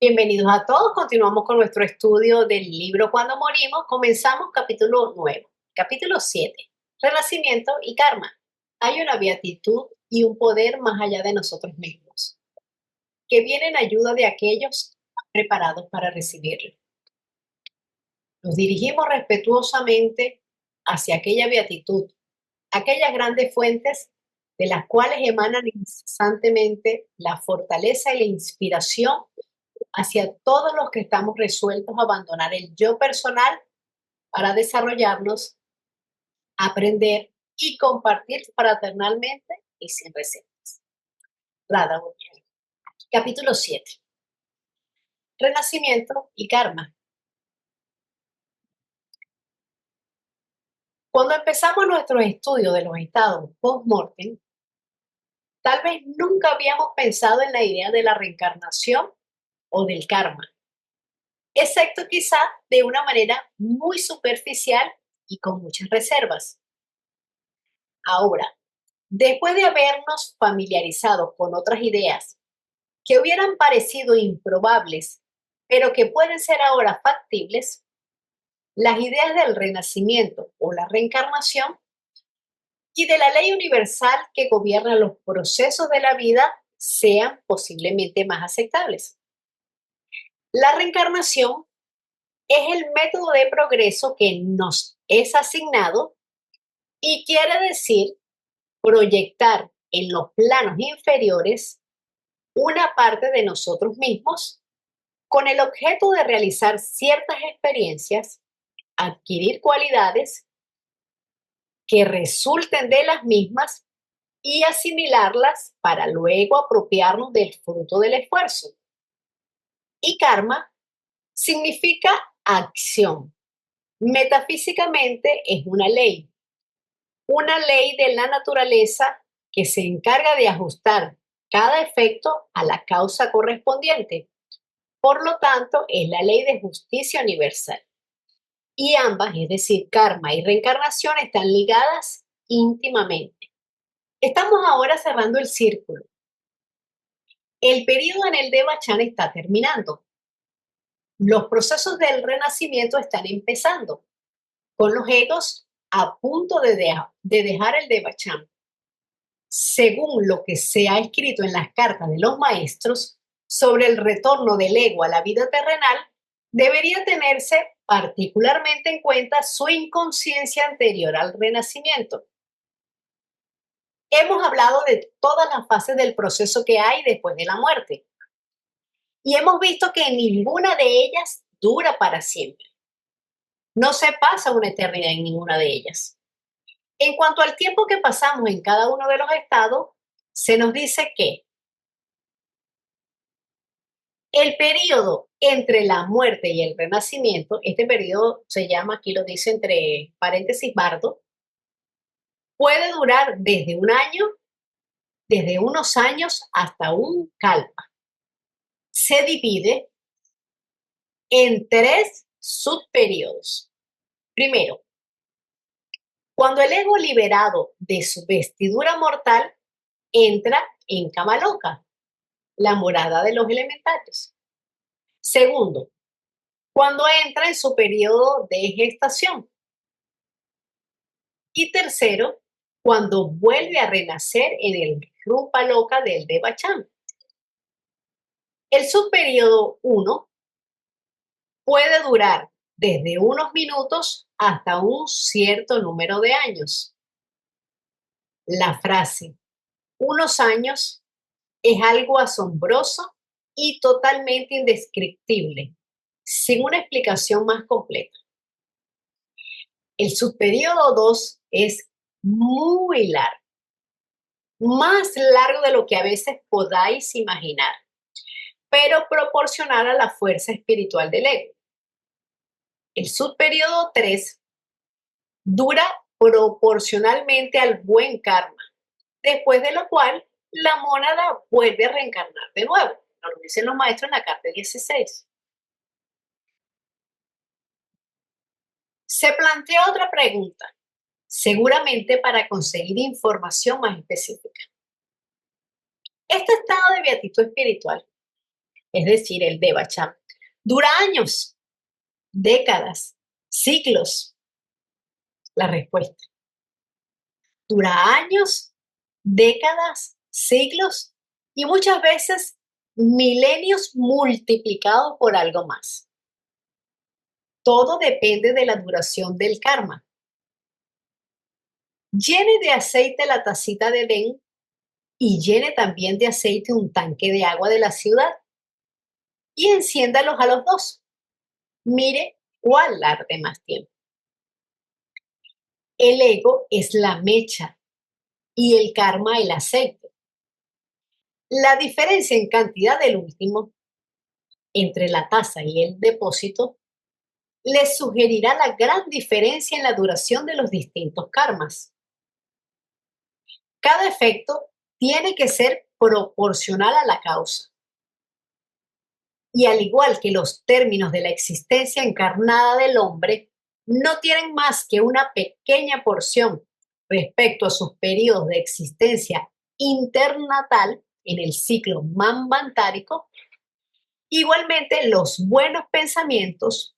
Bienvenidos a todos. Continuamos con nuestro estudio del libro Cuando morimos. Comenzamos capítulo 9, capítulo 7, Renacimiento y Karma. Hay una beatitud y un poder más allá de nosotros mismos, que viene en ayuda de aquellos preparados para recibirlo. Nos dirigimos respetuosamente hacia aquella beatitud, aquellas grandes fuentes de las cuales emanan incesantemente la fortaleza y la inspiración hacia todos los que estamos resueltos a abandonar el yo personal para desarrollarnos, aprender y compartir fraternalmente y sin recetas. Radha Govind. Capítulo 7. Renacimiento y Karma. Cuando empezamos nuestro estudio de los estados post-mortem, tal vez nunca habíamos pensado en la idea de la reencarnación o del karma, excepto quizá de una manera muy superficial y con muchas reservas. Ahora, después de habernos familiarizado con otras ideas que hubieran parecido improbables, pero que pueden ser ahora factibles, las ideas del renacimiento o la reencarnación y de la ley universal que gobierna los procesos de la vida sean posiblemente más aceptables. La reencarnación es el método de progreso que nos es asignado y quiere decir proyectar en los planos inferiores una parte de nosotros mismos con el objeto de realizar ciertas experiencias, adquirir cualidades que resulten de las mismas y asimilarlas para luego apropiarnos del fruto del esfuerzo. Y karma significa acción. Metafísicamente es una ley de la naturaleza que se encarga de ajustar cada efecto a la causa correspondiente. Por lo tanto, es la ley de justicia universal. Y ambas, es decir, karma y reencarnación, están ligadas íntimamente. Estamos ahora cerrando el círculo. El periodo en el Devachan está terminando. Los procesos del renacimiento están empezando, con los egos a punto de dejar el Devachan. Según lo que se ha escrito en las cartas de los maestros sobre el retorno del ego a la vida terrenal, debería tenerse particularmente en cuenta su inconsciencia anterior al renacimiento. Hemos hablado de todas las fases del proceso que hay después de la muerte y hemos visto que ninguna de ellas dura para siempre. No se pasa una eternidad en ninguna de ellas. En cuanto al tiempo que pasamos en cada uno de los estados, se nos dice que el periodo entre la muerte y el renacimiento, este periodo se llama, aquí lo dice entre paréntesis, bardo, puede durar desde un año, desde unos años hasta un kalpa. Se divide en 3 subperiodos. Primero, cuando el ego liberado de su vestidura mortal entra en Kamaloka, la morada de los elementales. Segundo, cuando entra en su periodo de gestación. Y tercero, cuando vuelve a renacer en el Rupa Loka del Devachan. El subperiodo 1 puede durar desde unos minutos hasta un cierto número de años. La frase unos años es algo asombroso y totalmente indescriptible, sin una explicación más completa. El subperiodo 2 es muy largo, más largo de lo que a veces podáis imaginar, pero proporcional a la fuerza espiritual del ego. El subperiodo 3 dura proporcionalmente al buen karma, después de lo cual la mónada vuelve a reencarnar de nuevo. Nos lo dicen los maestros en la carta 16. Se plantea otra pregunta, seguramente para conseguir información más específica. Este estado de beatitud espiritual es decir, el Devachan, dura años, décadas, siglos. La respuesta. Dura años, décadas, siglos y muchas veces milenios multiplicados por algo más. Todo depende de la duración del karma. Llene de aceite la tacita de Edén y llene también de aceite un tanque de agua de la ciudad y enciéndalos a los dos. Mire cuál arde más tiempo. El ego es la mecha y el karma el aceite. La diferencia en cantidad del último entre la taza y el depósito les sugerirá la gran diferencia en la duración de los distintos karmas. Cada efecto tiene que ser proporcional a la causa. Y al igual que los términos de la existencia encarnada del hombre no tienen más que una pequeña porción respecto a sus periodos de existencia internatal en el ciclo manvantárico, igualmente los buenos pensamientos,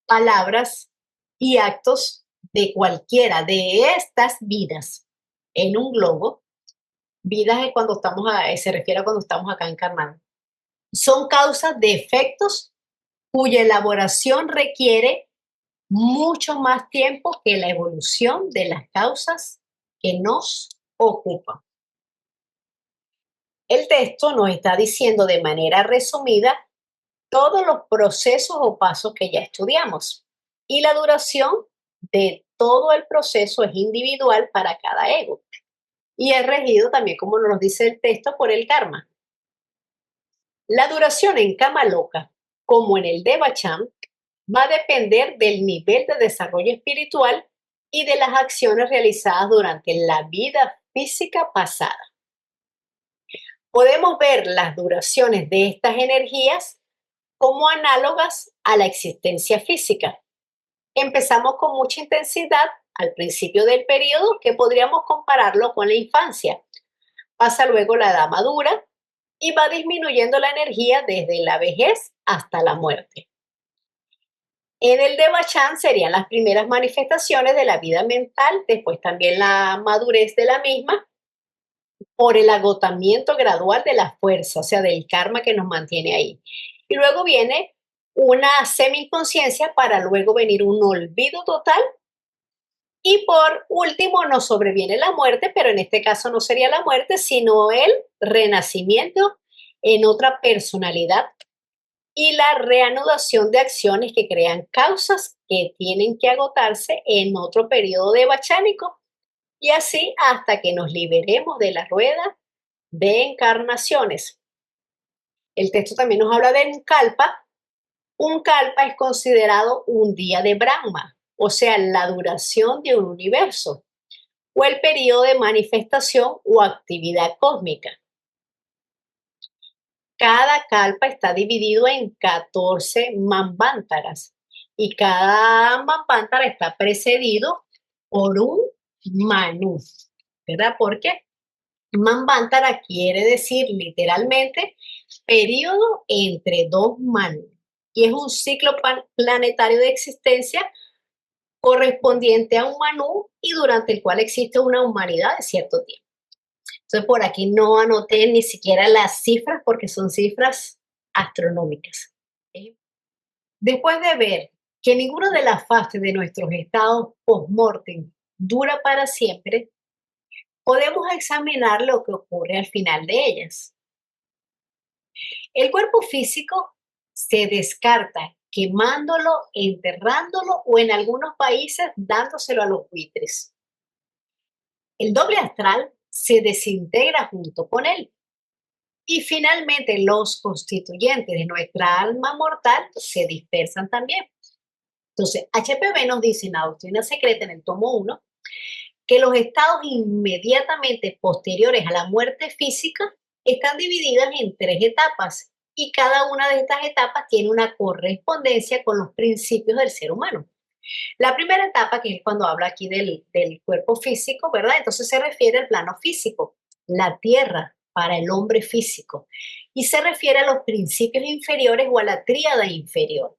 palabras y actos de cualquiera de estas vidas en un globo, vidas es cuando estamos, se refiere a cuando estamos acá encarnados, son causas de efectos cuya elaboración requiere mucho más tiempo que la evolución de las causas que nos ocupan. El texto nos está diciendo de manera resumida todos los procesos o pasos que ya estudiamos y la duración de todo el proceso es individual para cada ego y es regido también, como nos dice el texto, por el karma. La duración en Kama Loka, como en el Devachan, va a depender del nivel de desarrollo espiritual y de las acciones realizadas durante la vida física pasada. Podemos ver las duraciones de estas energías como análogas a la existencia física. Empezamos con mucha intensidad al principio del periodo, que podríamos compararlo con la infancia. Pasa luego la edad madura y va disminuyendo la energía desde la vejez hasta la muerte. En el Devachan serían las primeras manifestaciones de la vida mental, después también la madurez de la misma, por el agotamiento gradual de la fuerza, o sea, del karma que nos mantiene ahí. Y luego viene una semi-inconsciencia para luego venir un olvido total. Y por último nos sobreviene la muerte, pero en este caso no sería la muerte, sino el renacimiento en otra personalidad y la reanudación de acciones que crean causas que tienen que agotarse en otro periodo devachánico y así hasta que nos liberemos de la rueda de encarnaciones. El texto también nos habla de un kalpa. Un kalpa es considerado un día de Brahma, o sea, la duración de un universo, o el periodo de manifestación o actividad cósmica. Cada kalpa está dividido en 14 manvántaras y cada manvántara está precedido por un manú, ¿verdad? Porque manvántara quiere decir literalmente periodo entre dos manú y es un ciclo planetario de existencia correspondiente a un manú y durante el cual existe una humanidad de cierto tiempo. Entonces, por aquí no anoté ni siquiera las cifras porque son cifras astronómicas. Después de ver que ninguna de las fases de nuestros estados post-mortem dura para siempre, podemos examinar lo que ocurre al final de ellas. El cuerpo físico se descarta quemándolo, enterrándolo o en algunos países dándoselo a los buitres. El doble astral se desintegra junto con él. Y finalmente los constituyentes de nuestra alma mortal se dispersan también. Entonces, HPV nos dice en la doctrina secreta, en el tomo 1, que los estados inmediatamente posteriores a la muerte física están divididas en 3 etapas y cada una de estas etapas tiene una correspondencia con los principios del ser humano. La primera etapa, que es cuando habla aquí del cuerpo físico, ¿verdad? Entonces se refiere al plano físico, la tierra, para el hombre físico y se refiere a los principios inferiores o a la tríada inferior.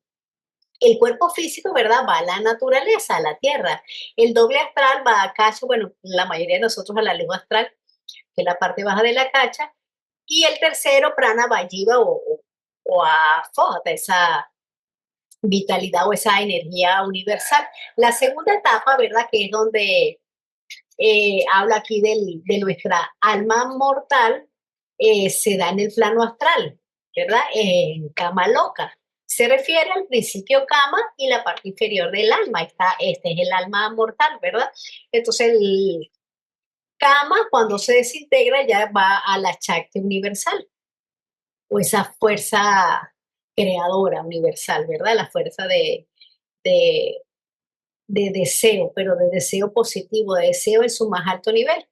El cuerpo físico, ¿verdad? Va a la naturaleza, a la tierra. El doble astral va a Cacha, bueno, la mayoría de nosotros a la luz astral, que es la parte baja de la Cacha. Y el tercero, Prana, va a Jiva o a Fojata, esa vitalidad o esa energía universal. La segunda etapa, ¿verdad? Que es donde habla aquí de nuestra alma mortal, se da en el plano astral, ¿verdad? En Kama Loka. Se refiere al principio Kama y la parte inferior del alma. Este es el alma mortal, ¿verdad? Entonces, el Kama, cuando se desintegra, ya va a la Shakti universal, o esa fuerza creadora universal, ¿verdad? La fuerza de, de deseo, pero de deseo positivo, de deseo en su más alto nivel.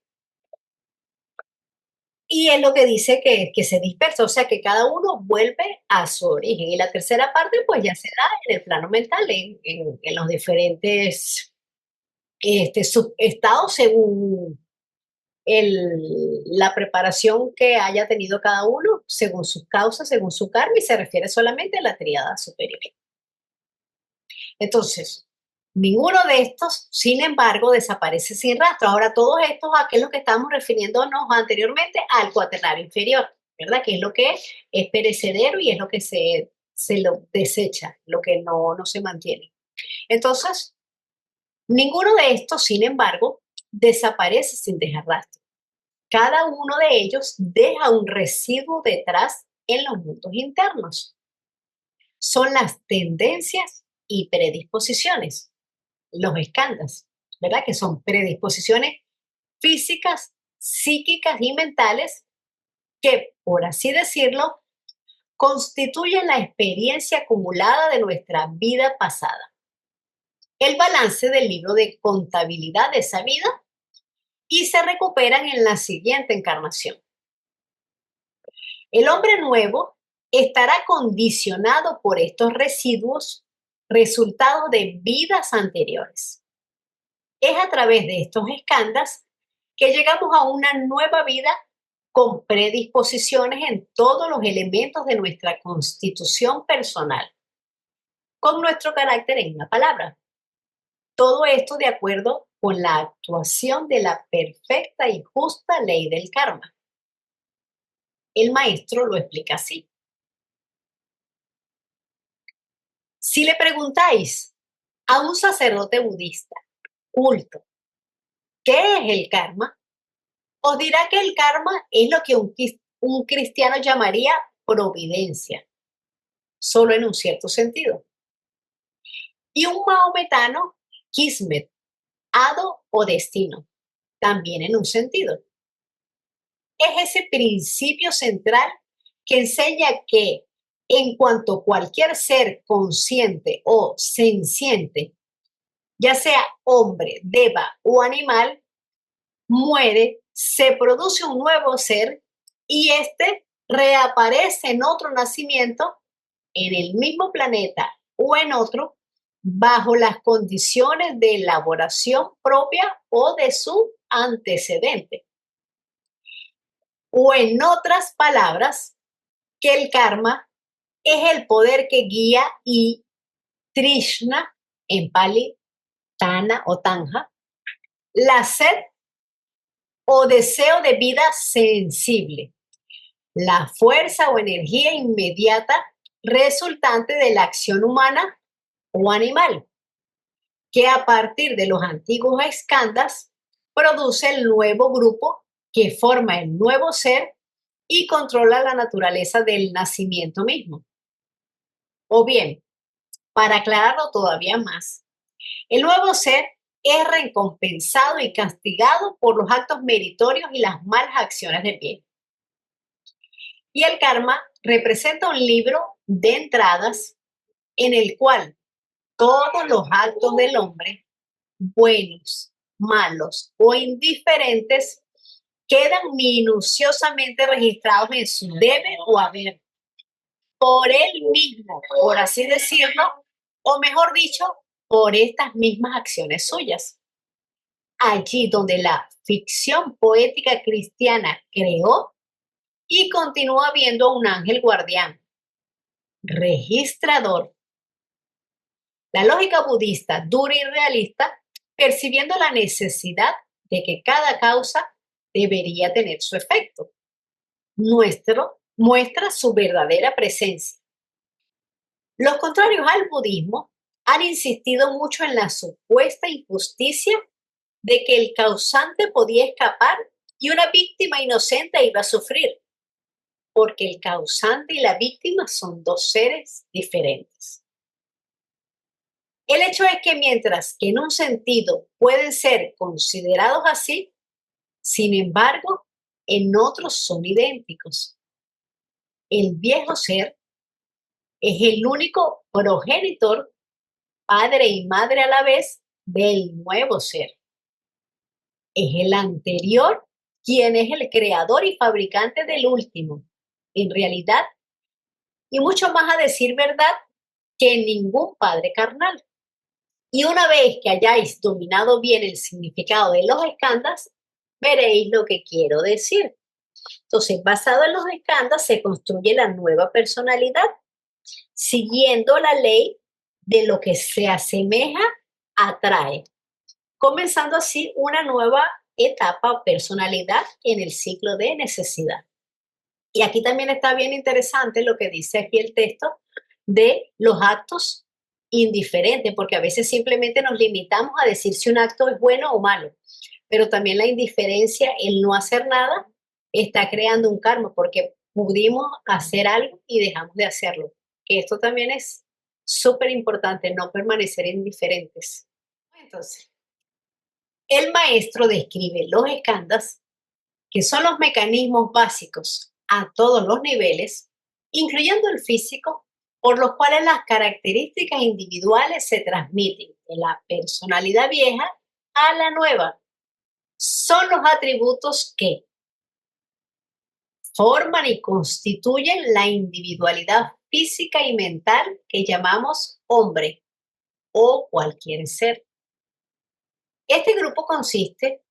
Y es lo que dice que se dispersa, o sea que cada uno vuelve a su origen. Y la tercera parte, pues ya se da en el plano mental, en los diferentes subestados según la preparación que haya tenido cada uno, según sus causas, según su karma, y se refiere solamente a la tríada superior. Entonces, ninguno de estos, sin embargo, desaparece sin rastro. Ahora, todos estos, ¿a qué es lo que estamos refiriéndonos anteriormente? Al cuaternario inferior, ¿verdad? Que es lo que es perecedero y es lo que se lo desecha, lo que no se mantiene. Entonces, ninguno de estos, sin embargo, desaparece sin dejar rastro. Cada uno de ellos deja un residuo detrás en los mundos internos. Son las tendencias y predisposiciones, los escandas, ¿verdad? Que son predisposiciones físicas, psíquicas y mentales que, por así decirlo, constituyen la experiencia acumulada de nuestra vida pasada. El balance del libro de contabilidad de esa vida y se recuperan en la siguiente encarnación. El hombre nuevo estará condicionado por estos residuos resultado de vidas anteriores. Es a través de estos escandas que llegamos a una nueva vida con predisposiciones en todos los elementos de nuestra constitución personal, con nuestro carácter en una palabra. Todo esto de acuerdo con la actuación de la perfecta y justa ley del karma. El maestro lo explica así. Si le preguntáis a un sacerdote budista culto, ¿qué es el karma? Os dirá que el karma es lo que un cristiano llamaría providencia, solo en un cierto sentido. Y un maometano, kismet, hado o destino, también en un sentido. Es ese principio central que enseña que en cuanto cualquier ser consciente o senciente, ya sea hombre, deva o animal, muere, se produce un nuevo ser y este reaparece en otro nacimiento, en el mismo planeta o en otro, bajo las condiciones de elaboración propia o de su antecedente. O en otras palabras, que el karma es el poder que guía y Trishna, en Pali, Tana o Tanja, la sed o deseo de vida sensible, la fuerza o energía inmediata resultante de la acción humana o animal, que a partir de los antiguos escandas produce el nuevo grupo que forma el nuevo ser y controla la naturaleza del nacimiento mismo. O bien, para aclararlo todavía más, el nuevo ser es recompensado y castigado por los actos meritorios y las malas acciones de bien. Y el karma representa un libro de entradas en el cual todos los actos del hombre, buenos, malos o indiferentes, quedan minuciosamente registrados en su debe o haber por él mismo, por así decirlo, o mejor dicho, por estas mismas acciones suyas. Allí donde la ficción poética cristiana creó y continúa viendo a un ángel guardián, registrador. La lógica budista dura y realista, percibiendo la necesidad de que cada causa debería tener su efecto. Muestra su verdadera presencia. Los contrarios al budismo han insistido mucho en la supuesta injusticia de que el causante podía escapar y una víctima inocente iba a sufrir, porque el causante y la víctima son dos seres diferentes. El hecho es que mientras que en un sentido pueden ser considerados así, sin embargo, en otros son idénticos. El viejo ser es el único progenitor, padre y madre a la vez, del nuevo ser. Es el anterior quien es el creador y fabricante del último. En realidad, y mucho más a decir verdad, que ningún padre carnal. Y una vez que hayáis dominado bien el significado de los skandhas, veréis lo que quiero decir. Entonces, basado en los skandhas, se construye la nueva personalidad, siguiendo la ley de lo que se asemeja, atrae, comenzando así una nueva etapa o personalidad en el ciclo de necesidad. Y aquí también está bien interesante lo que dice aquí el texto de los actos indiferentes, porque a veces simplemente nos limitamos a decir si un acto es bueno o malo, pero también la indiferencia, el no hacer nada, está creando un karma, porque pudimos hacer algo y dejamos de hacerlo. Que esto también es súper importante, no permanecer indiferentes. Entonces, el maestro describe los skandhas, que son los mecanismos básicos a todos los niveles, incluyendo el físico, por los cuales las características individuales se transmiten de la personalidad vieja a la nueva. Son los atributos que forman y constituyen la individualidad física y mental que llamamos hombre o cualquier ser. Este grupo consiste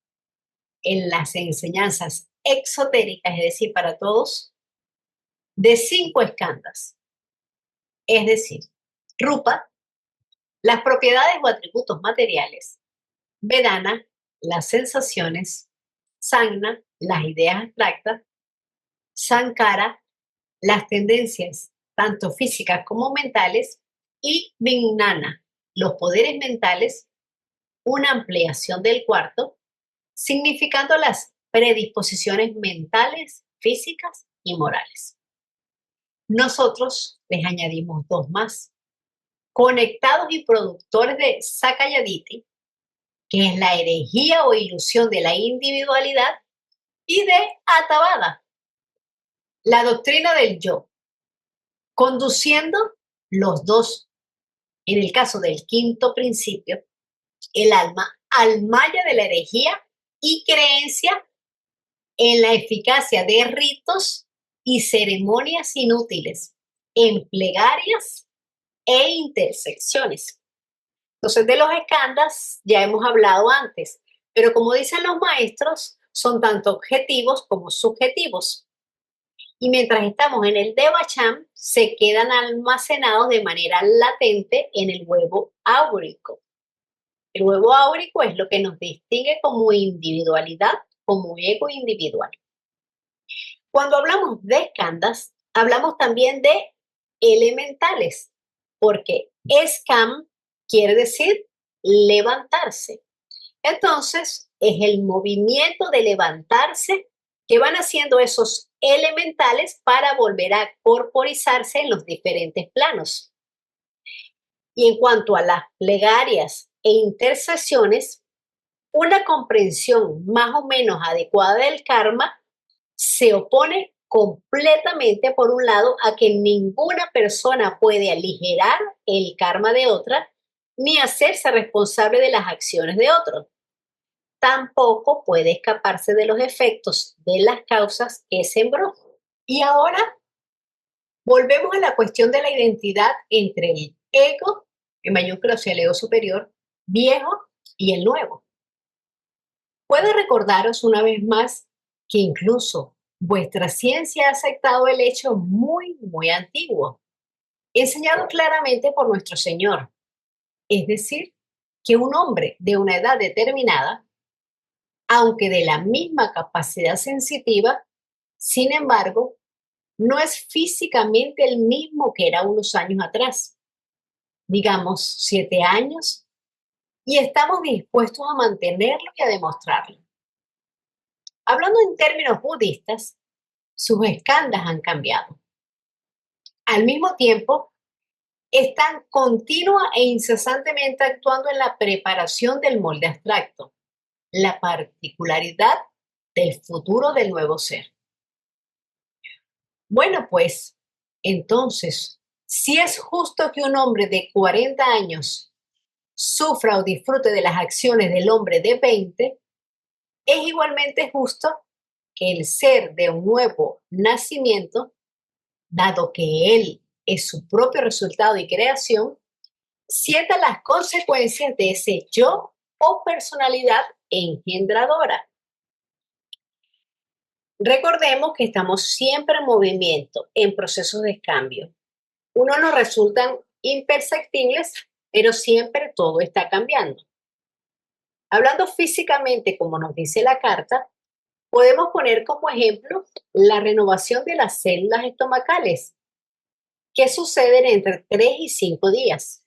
en las enseñanzas exotéricas, es decir, para todos, de 5 skandhas, es decir, rupa, las propiedades o atributos materiales, vedana, las sensaciones, sangna, las ideas abstractas, sankara, las tendencias tanto físicas como mentales, y vijnana, los poderes mentales, una ampliación del cuarto, significando las predisposiciones mentales, físicas y morales. Nosotros les añadimos 2 más, conectados y productores de Sakayaditi, que es la herejía o ilusión de la individualidad, y de Atabada, la doctrina del yo, conduciendo los dos, en el caso del quinto principio, el alma al maya de la herejía y creencia en la eficacia de ritos y ceremonias inútiles, en plegarias e intersecciones. Entonces, de los skandhas ya hemos hablado antes, pero como dicen los maestros, son tanto objetivos como subjetivos. Y mientras estamos en el Devacham, se quedan almacenados de manera latente en el huevo áurico. El huevo áurico es lo que nos distingue como individualidad, como ego individual. Cuando hablamos de skandhas, hablamos también de elementales, porque skam quiere decir levantarse. Entonces, es el movimiento de levantarse que van haciendo esos elementales para volver a corporizarse en los diferentes planos. Y en cuanto a las plegarias e intercesiones, una comprensión más o menos adecuada del karma se opone completamente, por un lado, a que ninguna persona puede aligerar el karma de otra ni hacerse responsable de las acciones de otros. Tampoco puede escaparse de los efectos de las causas que sembró. Y ahora volvemos a la cuestión de la identidad entre el ego, en mayúscula, o sea, el ego superior, viejo, y el nuevo. Puedo recordaros una vez más que incluso Vuestra ciencia ha aceptado el hecho muy antiguo, enseñado claramente por nuestro Señor, es decir, que un hombre de una edad determinada, aunque de la misma capacidad sensitiva, sin embargo, no es físicamente el mismo que era unos años atrás, digamos 7 años, y estamos dispuestos a mantenerlo y a demostrarlo. Hablando en términos budistas, sus escandas han cambiado. Al mismo tiempo, están continua e incesantemente actuando en la preparación del molde abstracto, la particularidad del futuro del nuevo ser. Bueno, pues, entonces, si es justo que un hombre de 40 años sufra o disfrute de las acciones del hombre de 20, es igualmente justo que el ser de un nuevo nacimiento, dado que él es su propio resultado y creación, sienta las consecuencias de ese yo o personalidad engendradora. Recordemos que estamos siempre en movimiento, en procesos de cambio. Unos nos resultan imperceptibles, pero siempre todo está cambiando. Hablando físicamente, como nos dice la carta, podemos poner como ejemplo la renovación de las células estomacales, que suceden entre 3 y 5 días.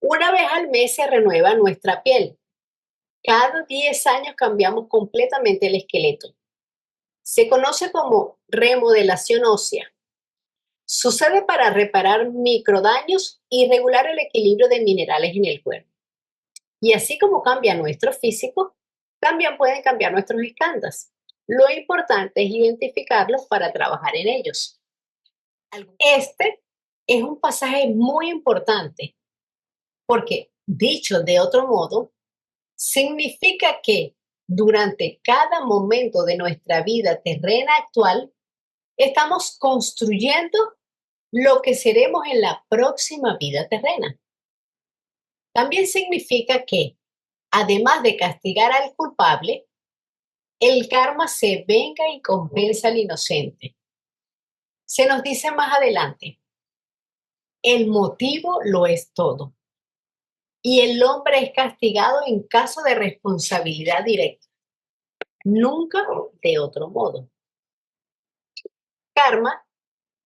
Una vez al mes se renueva nuestra piel. Cada 10 años cambiamos completamente el esqueleto. Se conoce como remodelación ósea. Sucede para reparar microdaños y regular el equilibrio de minerales en el cuerpo. Y así como cambia nuestro físico, también pueden cambiar nuestros escandas. Lo importante es identificarlos para trabajar en ellos. Este es un pasaje muy importante porque, dicho de otro modo, significa que durante cada momento de nuestra vida terrena actual, estamos construyendo lo que seremos en la próxima vida terrena. También significa que, además de castigar al culpable, el karma se venga y compensa al inocente. Se nos dice más adelante, el motivo lo es todo, y el hombre es castigado en caso de responsabilidad directa, nunca de otro modo. Karma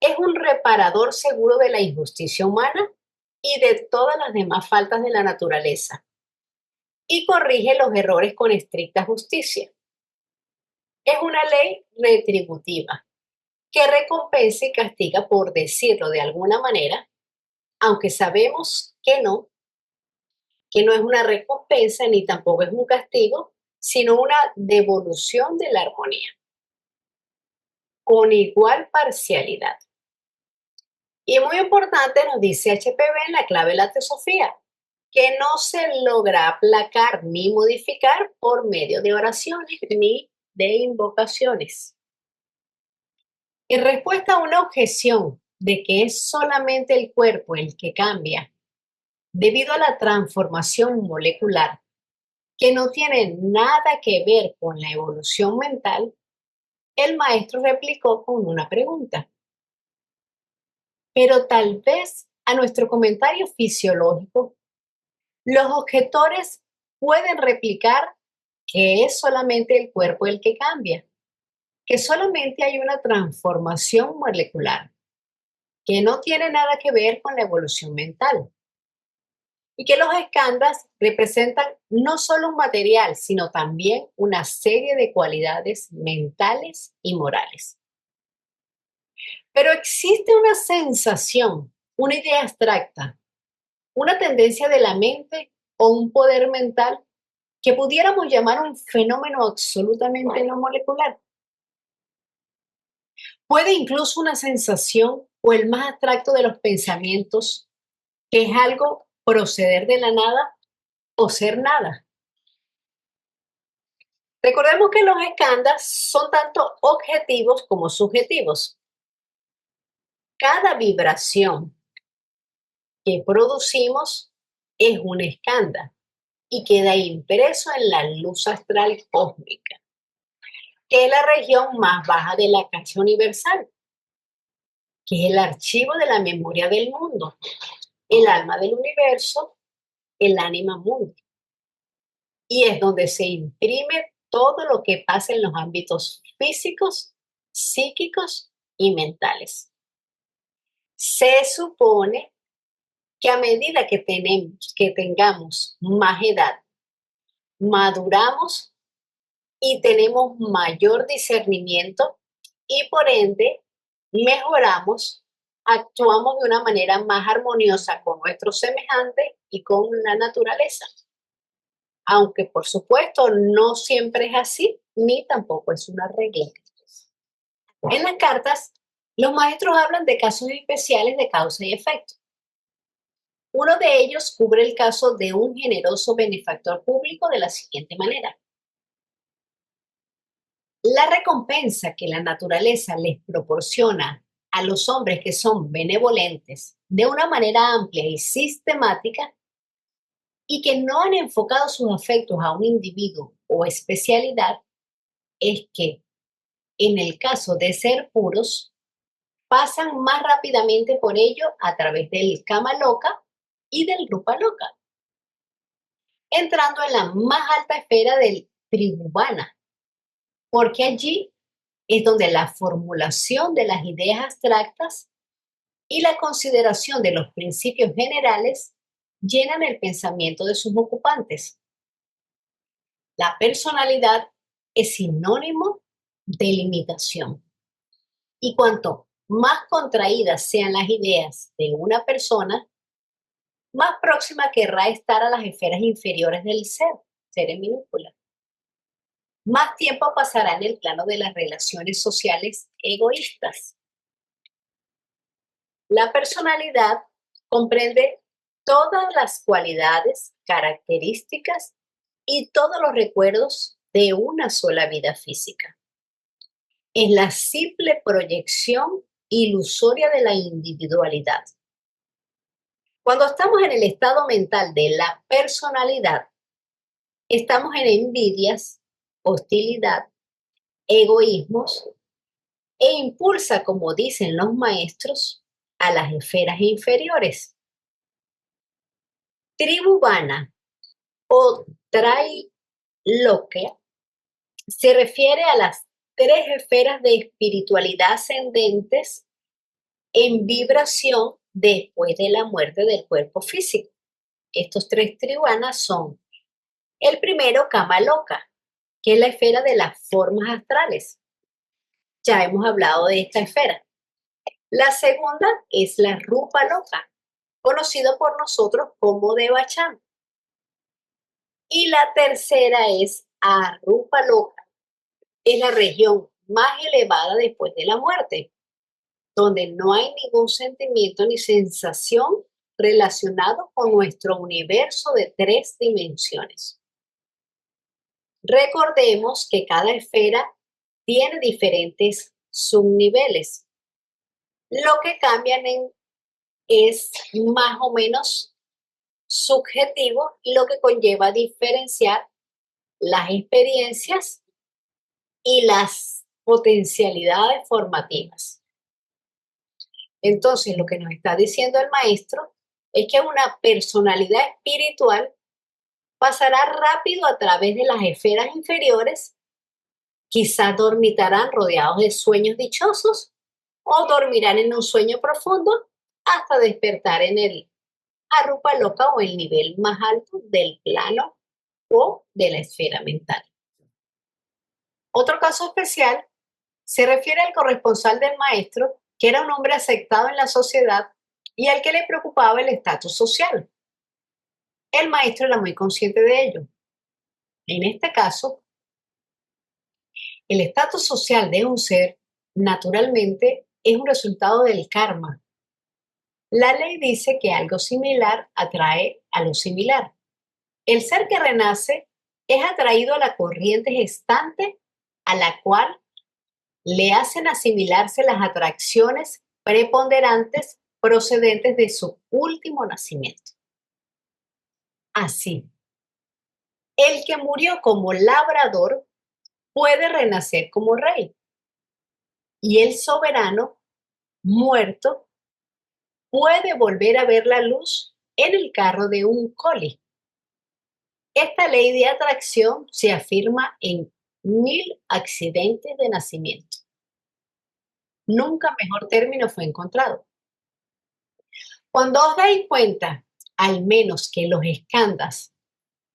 es un reparador seguro de la injusticia humana y de todas las demás faltas de la naturaleza, y corrige los errores con estricta justicia. Es una ley retributiva que recompensa y castiga, por decirlo de alguna manera, aunque sabemos que no es una recompensa ni tampoco es un castigo, sino una devolución de la armonía, con igual parcialidad. Y muy importante, nos dice HPV en la clave de la teosofía, que no se logra aplacar ni modificar por medio de oraciones ni de invocaciones. En respuesta a una objeción de que es solamente el cuerpo el que cambia, debido a la transformación molecular, que no tiene nada que ver con la evolución mental, el maestro replicó con una pregunta. Pero tal vez a nuestro comentario fisiológico, los objetores pueden replicar que es solamente el cuerpo el que cambia, que solamente hay una transformación molecular, que no tiene nada que ver con la evolución mental, y que los escandas representan no solo un material, sino también una serie de cualidades mentales y morales. Pero existe una sensación, una idea abstracta, una tendencia de la mente o un poder mental que pudiéramos llamar un fenómeno absolutamente no molecular. Puede incluso una sensación o el más abstracto de los pensamientos, que es algo proceder de la nada o ser nada. Recordemos que los escandas son tanto objetivos como subjetivos. Cada vibración que producimos es un escanda y queda impreso en la luz astral cósmica. que es la región más baja de la Caixa Universal, que es el archivo de la memoria del mundo, el alma del universo, el ánima mundi. Y es donde se imprime todo lo que pasa en los ámbitos físicos, psíquicos y mentales. Se supone que a medida que tengamos más edad, maduramos y tenemos mayor discernimiento y por ende mejoramos, actuamos de una manera más armoniosa con nuestros semejantes y con la naturaleza. Aunque por supuesto no siempre es así, ni tampoco es una regla. En las cartas, los maestros hablan de casos especiales de causa y efecto. Uno de ellos cubre el caso de un generoso benefactor público de la siguiente manera. La recompensa que la naturaleza les proporciona a los hombres que son benevolentes de una manera amplia y sistemática y que no han enfocado sus afectos a un individuo o especialidad es que, en el caso de ser puros, pasan más rápidamente por ello a través del Kama Loka y del Rupa Loka, entrando en la más alta esfera del Tribhuvana, porque allí es donde la formulación de las ideas abstractas y la consideración de los principios generales llenan el pensamiento de sus ocupantes. La personalidad es sinónimo de limitación. Y cuanto más contraídas sean las ideas de una persona, más próxima querrá estar a las esferas inferiores del ser en minúscula. Más tiempo pasará en el plano de las relaciones sociales egoístas. La personalidad comprende todas las cualidades, características y todos los recuerdos de una sola vida física. Es la simple proyección ilusoria de la individualidad. Cuando estamos en el estado mental de la personalidad, estamos en envidias, hostilidad, egoísmos e impulsa, como dicen los maestros, a las esferas inferiores. Tribhuvana o Trailoquia se refiere a las tres esferas de espiritualidad ascendentes en vibración después de la muerte del cuerpo físico. Estos tres tribuanas son el primero, Kama Loka, que es la esfera de las formas astrales. Ya hemos hablado de esta esfera. La segunda es la Rupa Loka, conocido por nosotros como Devachan. Y la tercera es Arupa Loka, es la región más elevada después de la muerte, donde no hay ningún sentimiento ni sensación relacionado con nuestro universo de 3 dimensiones. Recordemos que cada esfera tiene diferentes subniveles. Lo que cambian es más o menos subjetivo y lo que conlleva diferenciar las experiencias y las potencialidades formativas. Entonces, lo que nos está diciendo el maestro es que una personalidad espiritual pasará rápido a través de las esferas inferiores, quizás dormitarán rodeados de sueños dichosos o dormirán en un sueño profundo hasta despertar en el Arupa Loka o el nivel más alto del plano o de la esfera mental. Otro caso especial se refiere al corresponsal del maestro, que era un hombre aceptado en la sociedad y al que le preocupaba el estatus social. El maestro era muy consciente de ello. En este caso, el estatus social de un ser, naturalmente, es un resultado del karma. La ley dice que algo similar atrae a lo similar. El ser que renace es atraído a la corriente gestante a la cual le hacen asimilarse las atracciones preponderantes procedentes de su último nacimiento. Así, el que murió como labrador puede renacer como rey y el soberano muerto puede volver a ver la luz en el carro de un collie. Esta ley de atracción se afirma en 1000 accidentes de nacimiento. Nunca mejor término fue encontrado. Cuando os dais cuenta, al menos que los escándalos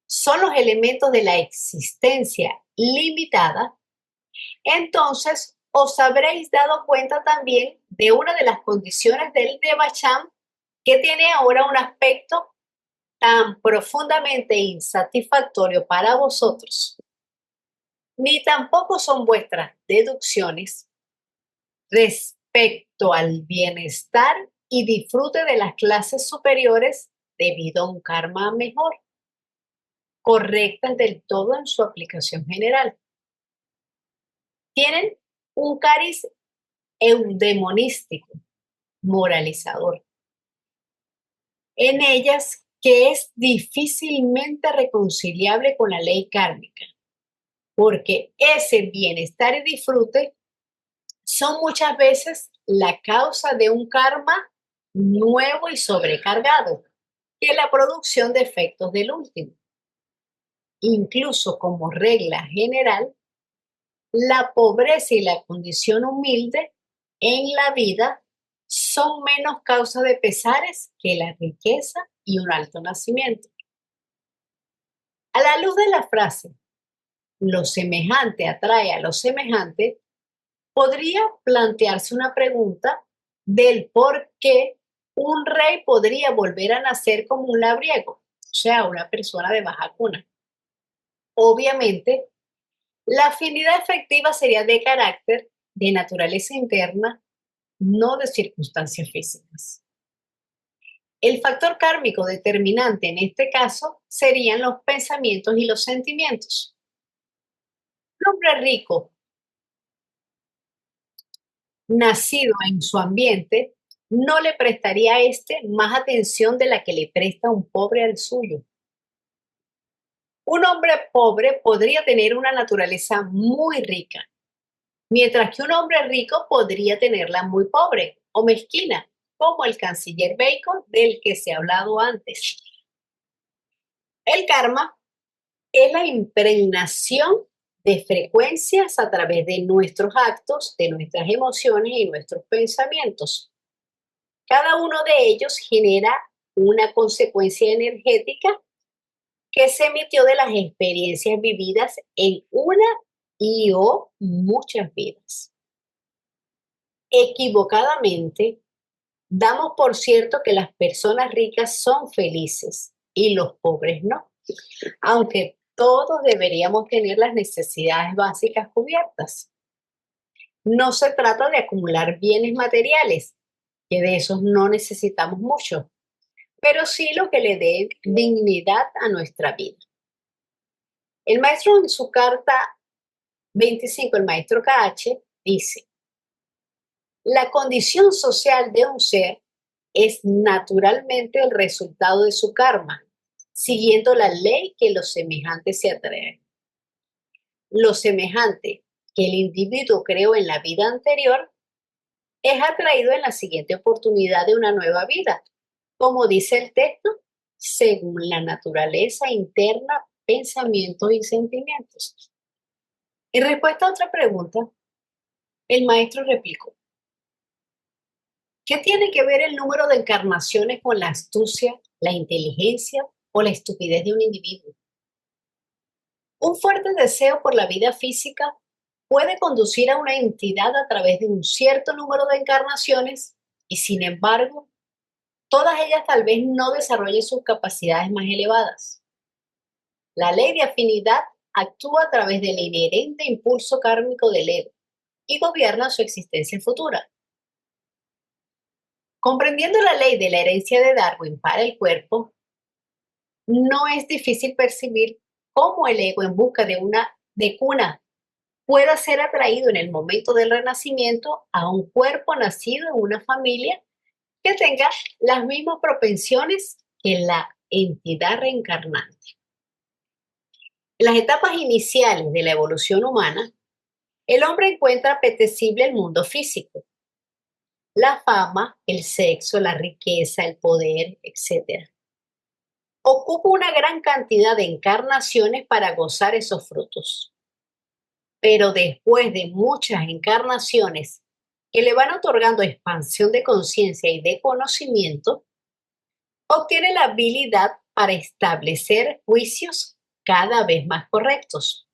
son los elementos de la existencia limitada, entonces os habréis dado cuenta también de una de las condiciones del Devachan que tiene ahora un aspecto tan profundamente insatisfactorio para vosotros, ni tampoco son vuestras deducciones respecto al bienestar y disfrute de las clases superiores debido a un karma mejor, correctas del todo en su aplicación general. Tienen un cariz eudemonístico, moralizador. En ellas que es difícilmente reconciliable con la ley kármica, porque ese bienestar y disfrute son muchas veces la causa de un karma nuevo y sobrecargado, que la producción de efectos del último. Incluso como regla general, la pobreza y la condición humilde en la vida son menos causa de pesares que la riqueza y un alto nacimiento. A la luz de la frase, lo semejante atrae a lo semejante, podría plantearse una pregunta del por qué un rey podría volver a nacer como un labriego, o sea, una persona de baja cuna. Obviamente, la afinidad efectiva sería de carácter, de naturaleza interna, no de circunstancias físicas. El factor kármico determinante en este caso serían los pensamientos y los sentimientos. Un hombre rico, nacido en su ambiente, no le prestaría a este más atención de la que le presta un pobre al suyo. Un hombre pobre podría tener una naturaleza muy rica, mientras que un hombre rico podría tenerla muy pobre o mezquina, como el canciller Bacon del que se ha hablado antes. El karma es la impregnación de frecuencias a través de nuestros actos, de nuestras emociones y nuestros pensamientos. Cada uno de ellos genera una consecuencia energética que se emitió de las experiencias vividas en una y o muchas vidas. Equivocadamente, damos por cierto que las personas ricas son felices y los pobres no, aunque todos deberíamos tener las necesidades básicas cubiertas. No se trata de acumular bienes materiales, que de esos no necesitamos mucho, pero sí lo que le dé dignidad a nuestra vida. El maestro en su carta 25, el maestro KH, dice, la condición social de un ser es naturalmente el resultado de su karma, siguiendo la ley que los semejantes se atraen. Lo semejante que el individuo creó en la vida anterior es atraído en la siguiente oportunidad de una nueva vida, como dice el texto, según la naturaleza interna, pensamientos y sentimientos. En respuesta a otra pregunta, el maestro replicó, ¿qué tiene que ver el número de encarnaciones con la astucia, la inteligencia o la estupidez de un individuo? Un fuerte deseo por la vida física puede conducir a una entidad a través de un cierto número de encarnaciones y, sin embargo, todas ellas tal vez no desarrollen sus capacidades más elevadas. La ley de afinidad actúa a través del inherente impulso kármico del ego y gobierna su existencia futura. Comprendiendo la ley de la herencia de Darwin para el cuerpo, no es difícil percibir cómo el ego en busca de cuna pueda ser atraído en el momento del renacimiento a un cuerpo nacido en una familia que tenga las mismas propensiones que la entidad reencarnante. En las etapas iniciales de la evolución humana, el hombre encuentra apetecible el mundo físico, la fama, el sexo, la riqueza, el poder, etc. Ocupa una gran cantidad de encarnaciones para gozar esos frutos. Pero después de muchas encarnaciones que le van otorgando expansión de conciencia y de conocimiento, obtiene la habilidad para establecer juicios cada vez más correctos,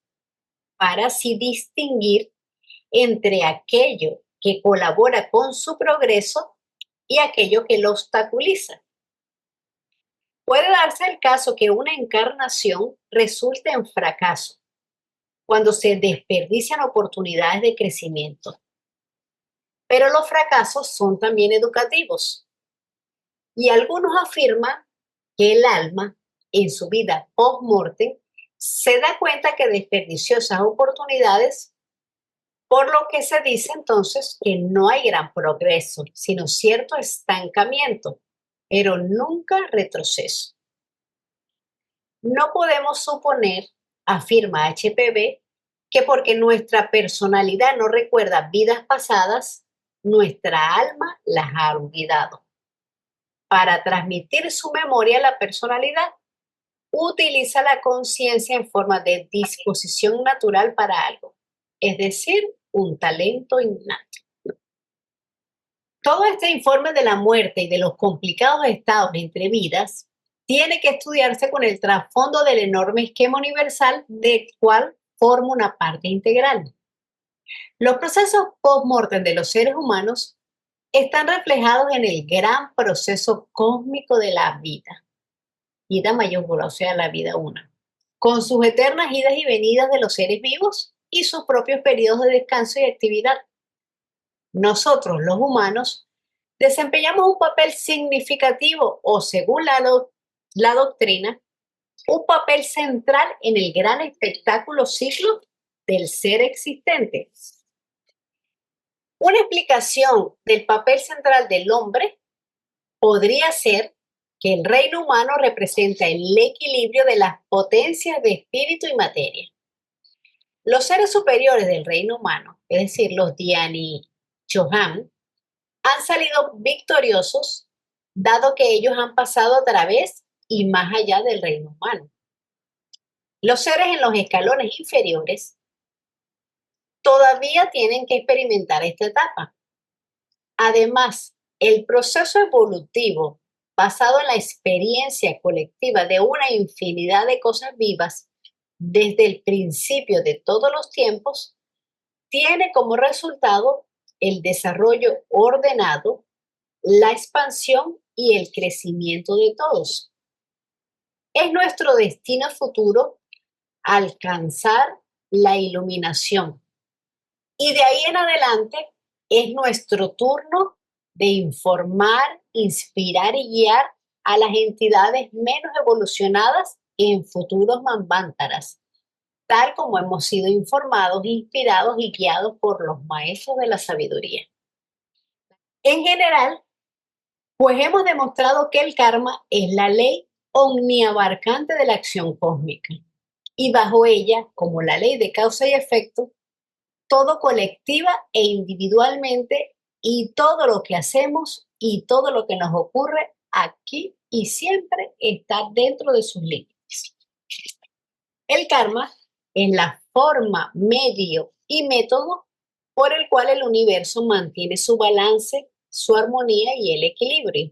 para así distinguir entre aquello que colabora con su progreso y aquello que lo obstaculiza. Puede darse el caso que una encarnación resulte en fracaso cuando se desperdician oportunidades de crecimiento. Pero los fracasos son también educativos y algunos afirman que el alma en su vida post-mortem se da cuenta que desperdició esas oportunidades, por lo que se dice entonces que no hay gran progreso, sino cierto estancamiento, pero nunca retroceso. No podemos suponer, afirma HPB, que porque nuestra personalidad no recuerda vidas pasadas, nuestra alma las ha olvidado. Para transmitir su memoria a la personalidad, utiliza la conciencia en forma de disposición natural para algo, es decir, un talento innato. Todo este informe de la muerte y de los complicados estados entre vidas tiene que estudiarse con el trasfondo del enorme esquema universal del cual forma una parte integral. Los procesos post-mortem de los seres humanos están reflejados en el gran proceso cósmico de la vida mayúscula, o sea, la vida una, con sus eternas idas y venidas de los seres vivos y sus propios periodos de descanso y actividad. Nosotros, los humanos, desempeñamos un papel significativo o, según la doctrina, un papel central en el gran espectáculo ciclo del ser existente. Una explicación del papel central del hombre podría ser que el reino humano representa el equilibrio de las potencias de espíritu y materia. Los seres superiores del reino humano, es decir, los Dhyani Chohan, han salido victoriosos, dado que ellos han pasado a través y más allá del reino humano. Los seres en los escalones inferiores todavía tienen que experimentar esta etapa. Además, el proceso evolutivo basado en la experiencia colectiva de una infinidad de cosas vivas desde el principio de todos los tiempos tiene como resultado el desarrollo ordenado, la expansión y el crecimiento de todos. Es nuestro destino futuro alcanzar la iluminación. Y de ahí en adelante es nuestro turno de informar, inspirar y guiar a las entidades menos evolucionadas en futuros manvántaras, tal como hemos sido informados, inspirados y guiados por los maestros de la sabiduría. En general, pues hemos demostrado que el karma es la ley omniabarcante de la acción cósmica y bajo ella, como la ley de causa y efecto, todo colectiva e individualmente y todo lo que hacemos y todo lo que nos ocurre aquí y siempre está dentro de sus límites. El karma es la forma, medio y método por el cual el universo mantiene su balance, su armonía y el equilibrio.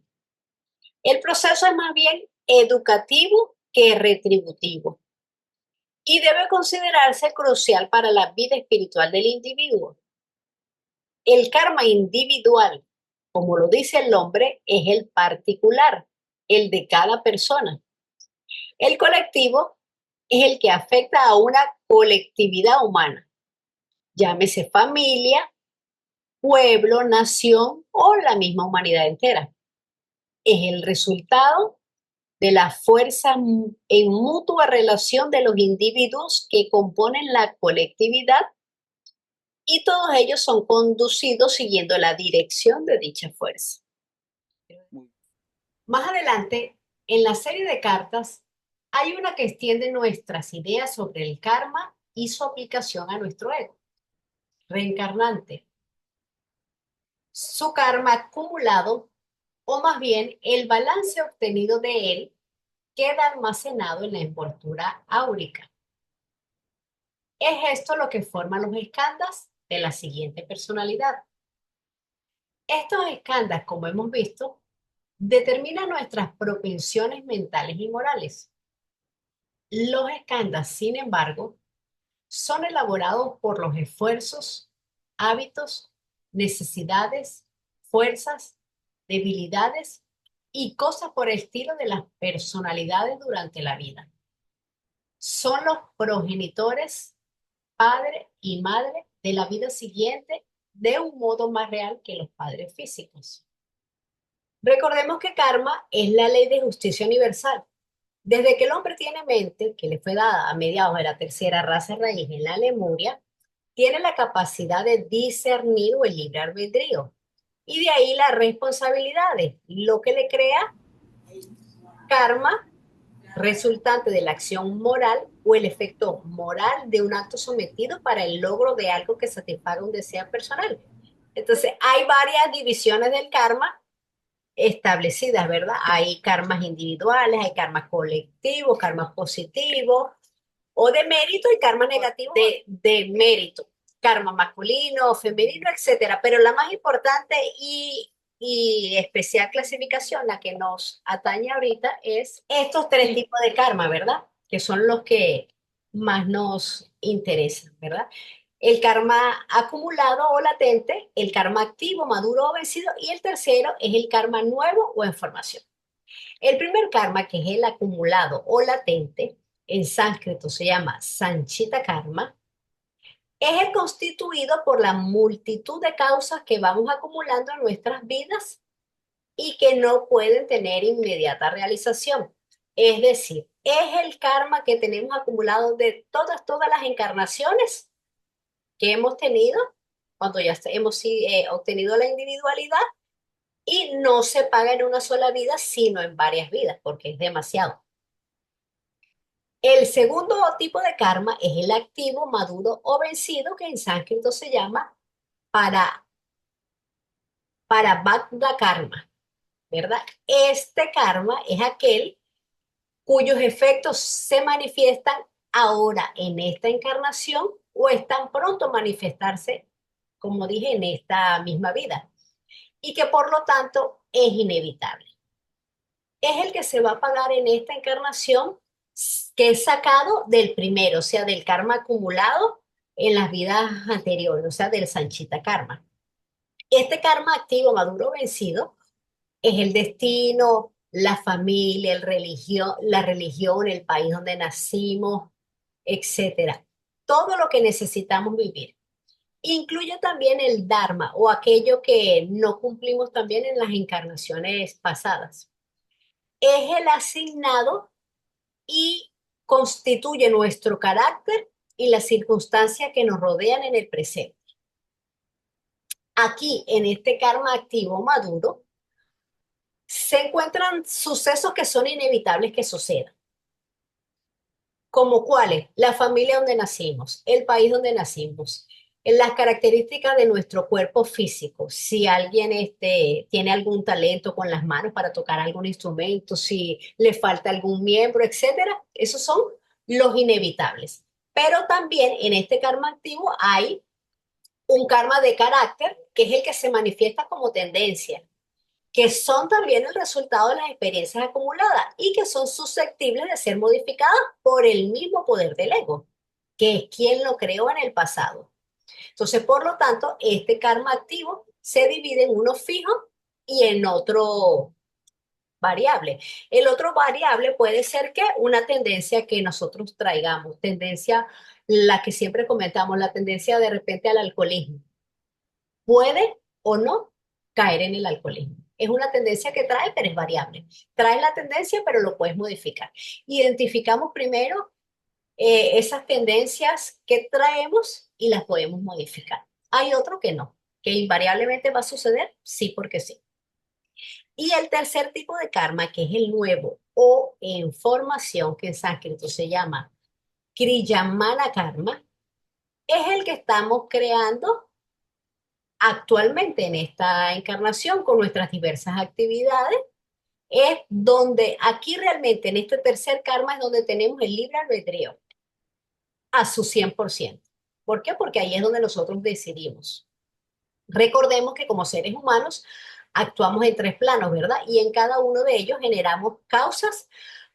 El proceso es más bien educativo que retributivo y debe considerarse crucial para la vida espiritual del individuo. El karma individual, como lo dice el nombre, es el particular, el de cada persona. El colectivo es el que afecta a una colectividad humana, llámese familia, pueblo, nación o la misma humanidad entera. Es el resultado de la fuerza en mutua relación de los individuos que componen la colectividad y todos ellos son conducidos siguiendo la dirección de dicha fuerza. Más adelante, en la serie de cartas, Hay una que extiende nuestras ideas sobre el karma y su aplicación a nuestro ego. Reencarnante. Su karma acumulado, o más bien el balance obtenido de él, queda almacenado en la envoltura áurica. Es esto lo que forma los skandhas de la siguiente personalidad. Estos skandhas, como hemos visto, determinan nuestras propensiones mentales y morales. Los skandhas, sin embargo, son elaborados por los esfuerzos, hábitos, necesidades, fuerzas, debilidades y cosas por el estilo de las personalidades durante la vida. Son los progenitores, padre y madre de la vida siguiente de un modo más real que los padres físicos. Recordemos que karma es la ley de justicia universal. Desde que el hombre tiene mente, que le fue dada a mediados de la tercera raza raíz en la Lemuria, tiene la capacidad de discernir o el libre albedrío. Y de ahí las responsabilidades, lo que le crea karma resultante de la acción moral o el efecto moral de un acto sometido para el logro de algo que satisfaga un deseo personal. Entonces, hay varias divisiones del karma establecidas, ¿verdad? Hay karmas individuales, hay karmas colectivos, karmas positivos o de mérito y karmas negativos de mérito, karma masculino, femenino, etcétera. Pero la más importante y especial clasificación, la que nos atañe ahorita, es estos tres tipos de karma, ¿verdad? Que son los que más nos interesan, ¿verdad? El karma acumulado o latente, el karma activo, maduro o vencido, y el tercero es el karma nuevo o en formación. El primer karma, que es el acumulado o latente, en sánscrito se llama Sanchita Karma, es el constituido por la multitud de causas que vamos acumulando en nuestras vidas y que no pueden tener inmediata realización. Es decir, es el karma que tenemos acumulado de todas las encarnaciones que hemos tenido cuando ya hemos obtenido la individualidad y no se paga en una sola vida, sino en varias vidas, porque es demasiado. El segundo tipo de karma es el activo, maduro o vencido, que en sánscrito se llama para, Parabhadra karma, ¿verdad? Este karma es aquel cuyos efectos se manifiestan ahora en esta encarnación o están pronto a manifestarse, como dije, en esta misma vida, y que por lo tanto es inevitable. Es el que se va a pagar en esta encarnación que es sacado del primero, o sea, del karma acumulado en las vidas anteriores, o sea, del Sanchita Karma. Este karma activo, maduro, vencido, es el destino, la familia, la religión, el país donde nacimos, etcétera. Todo lo que necesitamos vivir. Incluye también el Dharma o aquello que no cumplimos también en las encarnaciones pasadas. Es el asignado y constituye nuestro carácter y las circunstancias que nos rodean en el presente. Aquí, en este karma activo maduro, se encuentran sucesos que son inevitables que sucedan. ¿Como cuáles? La familia donde nacimos, el país donde nacimos, en las características de nuestro cuerpo físico, si alguien tiene algún talento con las manos para tocar algún instrumento, si le falta algún miembro, etcétera, esos son los inevitables. Pero también en este karma activo hay un karma de carácter, que es el que se manifiesta como tendencia, que son también el resultado de las experiencias acumuladas y que son susceptibles de ser modificadas por el mismo poder del ego, que es quien lo creó en el pasado. Entonces, por lo tanto, este karma activo se divide en uno fijo y en otro variable. El otro variable puede ser que una tendencia que nosotros traigamos, tendencia, la que siempre comentamos, la tendencia de repente al alcoholismo. Puede o no caer en el alcoholismo. Es una tendencia que trae, pero es variable. Trae la tendencia, pero lo puedes modificar. Identificamos primero esas tendencias que traemos y las podemos modificar. Hay otro que no, que invariablemente va a suceder, sí porque sí. Y el tercer tipo de karma, que es el nuevo o en formación, que en sánscrito se llama Kriyamana Karma, es el que estamos creando actualmente en esta encarnación con nuestras diversas actividades. Es donde aquí realmente en este tercer karma es donde tenemos el libre albedrío a su 100%. ¿Por qué? Porque ahí es donde nosotros decidimos. Recordemos que como seres humanos actuamos en tres planos, ¿verdad? Y en cada uno de ellos generamos causas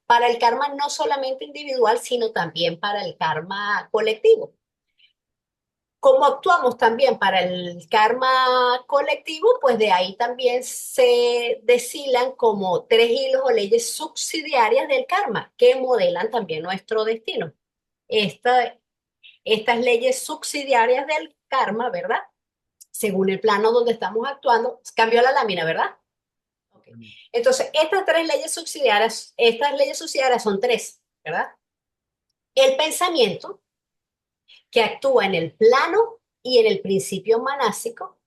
para el karma no solamente individual, sino también para el karma colectivo. Como actuamos también para el karma colectivo, pues de ahí también se deshilan como tres hilos o leyes subsidiarias del karma que modelan también nuestro destino. Esta, estas leyes subsidiarias del karma, ¿verdad? Según el plano donde estamos actuando, cambió la lámina, ¿verdad? Okay. Entonces, estas leyes subsidiarias son tres, ¿verdad? El pensamiento, que actúa en el plano y en el principio manásico,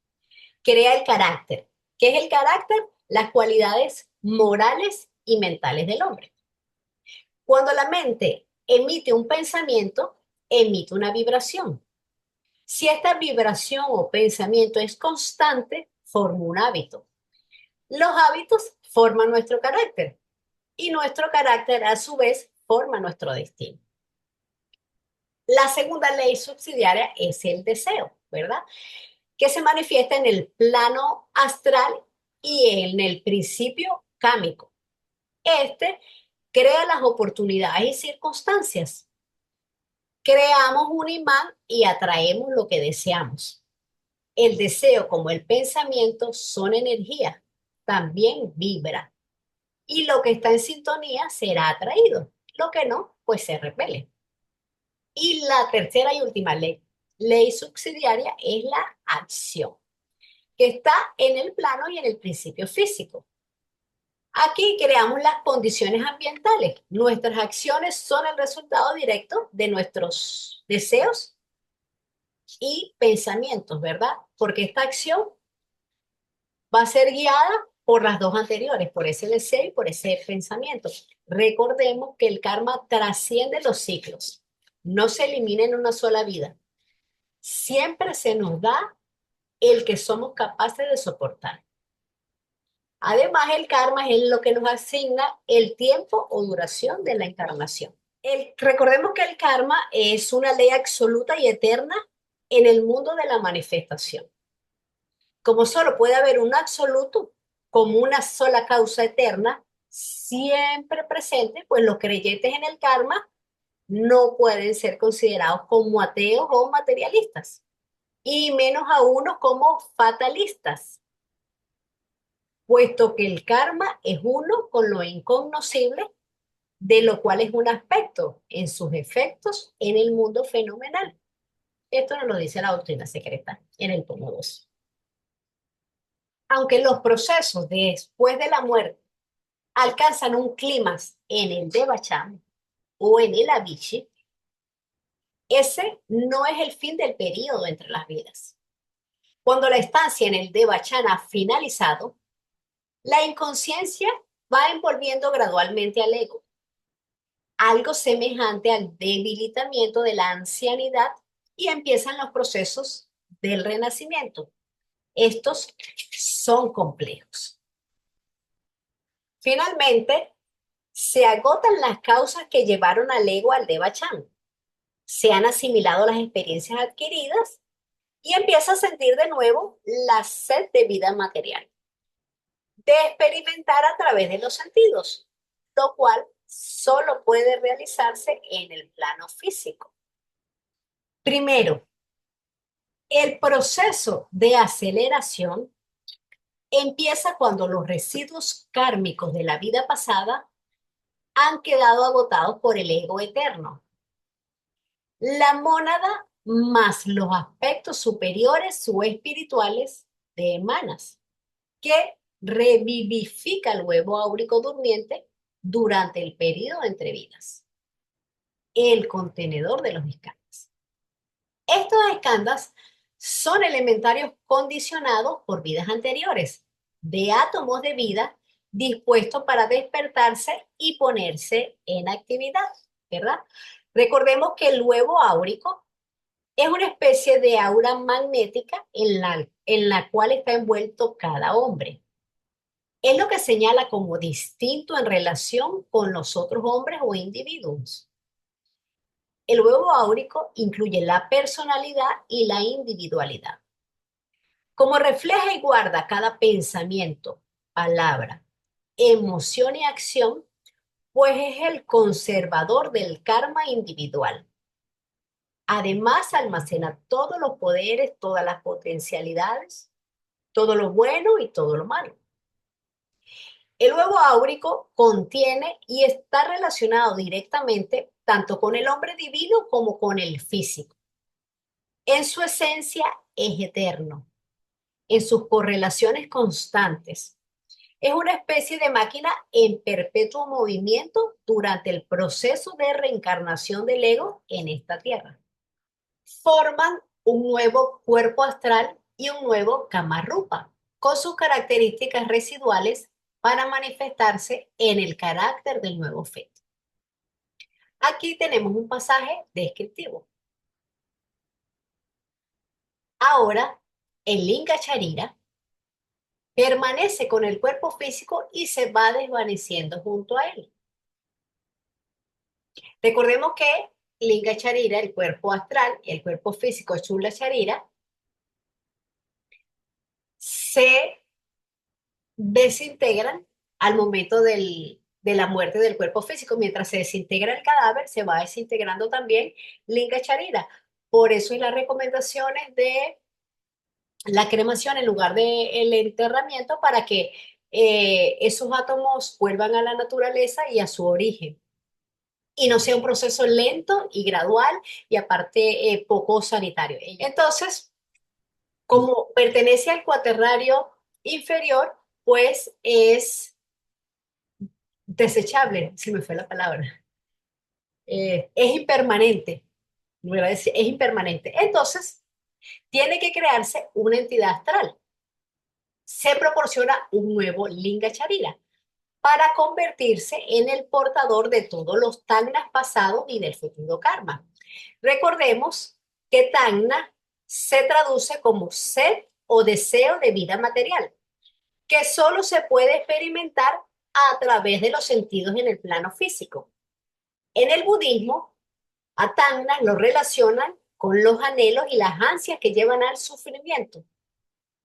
crea el carácter. ¿Qué es el carácter? Las cualidades morales y mentales del hombre. Cuando la mente emite un pensamiento, emite una vibración. Si esta vibración o pensamiento es constante, forma un hábito. Los hábitos forman nuestro carácter y nuestro carácter a su vez forma nuestro destino. La segunda ley subsidiaria es el deseo, ¿verdad? Que se manifiesta en el plano astral y en el principio cámico. Este crea las oportunidades y circunstancias. Creamos un imán y atraemos lo que deseamos. El deseo como el pensamiento son energía, también vibra. Y lo que está en sintonía será atraído. Lo que no, pues se repele. Y la tercera y última ley subsidiaria es la acción, que está en el plano y en el principio físico. Aquí creamos las condiciones ambientales. Nuestras acciones son el resultado directo de nuestros deseos y pensamientos, ¿verdad? Porque esta acción va a ser guiada por las dos anteriores, por ese deseo y por ese pensamiento. Recordemos que el karma trasciende los ciclos, no se elimina en una sola vida. Siempre se nos da el que somos capaces de soportar. Además, el karma es lo que nos asigna el tiempo o duración de la encarnación. Recordemos que el karma es una ley absoluta y eterna en el mundo de la manifestación. Como solo puede haber un absoluto como una sola causa eterna, siempre presente, pues los creyentes en el karma no pueden ser considerados como ateos o materialistas, y menos aún como fatalistas, puesto que el karma es uno con lo incognoscible, de lo cual es un aspecto en sus efectos en el mundo fenomenal. Esto nos lo dice la doctrina secreta en el tomo 2. Aunque los procesos después de la muerte alcanzan un clímax en el Devachan o en el Avicii, ese no es el fin del periodo entre las vidas. Cuando la estancia en el Devachan ha finalizado, la inconsciencia va envolviendo gradualmente al ego, algo semejante al debilitamiento de la ancianidad, y empiezan los procesos del renacimiento. Estos son complejos. Finalmente, se agotan las causas que llevaron al ego al Devachan. Se han asimilado las experiencias adquiridas y empieza a sentir de nuevo la sed de vida material, de experimentar a través de los sentidos, lo cual solo puede realizarse en el plano físico. Primero, el proceso de aceleración empieza cuando los residuos kármicos de la vida pasada han quedado agotados por el ego eterno. La mónada más los aspectos superiores o espirituales de Manas, que revivifica el huevo áurico durmiente durante el periodo entre vidas, el contenedor de los escandas. Estos escandas son elementarios condicionados por vidas anteriores, de átomos de vida dispuesto para despertarse y ponerse en actividad, ¿verdad? Recordemos que el huevo áurico es una especie de aura magnética en la cual está envuelto cada hombre. Es lo que señala como distinto en relación con los otros hombres o individuos. El huevo áurico incluye la personalidad y la individualidad. Como refleja y guarda cada pensamiento, palabra, emoción y acción, pues es el conservador del karma individual. Además, almacena todos los poderes, todas las potencialidades, todo lo bueno y todo lo malo. El huevo áurico contiene y está relacionado directamente tanto con el hombre divino como con el físico. En su esencia es eterno, en sus correlaciones constantes. Es una especie de máquina en perpetuo movimiento durante el proceso de reencarnación del ego en esta tierra. Forman un nuevo cuerpo astral y un nuevo Kamarupa, con sus características residuales para manifestarse en el carácter del nuevo feto. Aquí tenemos un pasaje descriptivo. Ahora, el Linga Charira permanece con el cuerpo físico y se va desvaneciendo junto a él. Recordemos que Linga Charira, el cuerpo astral, y el cuerpo físico Chula Charira, se desintegran al momento de la muerte del cuerpo físico. Mientras se desintegra el cadáver, se va desintegrando también Linga Charira. Por eso es las recomendaciones de la cremación en lugar del enterramiento para que esos átomos vuelvan a la naturaleza y a su origen. Y no sea un proceso lento y gradual y aparte poco sanitario. Entonces, como pertenece al cuaternario inferior, pues es desechable, si me fue la palabra. Es impermanente, no iba a decir, es impermanente. Entonces, tiene que crearse una entidad astral. Se proporciona un nuevo Linga Charira para convertirse en el portador de todos los Tangnas pasados y del futuro karma. Recordemos que Tangna se traduce como sed o deseo de vida material, que solo se puede experimentar a través de los sentidos en el plano físico. En el budismo, a Tangna lo relacionan con los anhelos y las ansias que llevan al sufrimiento.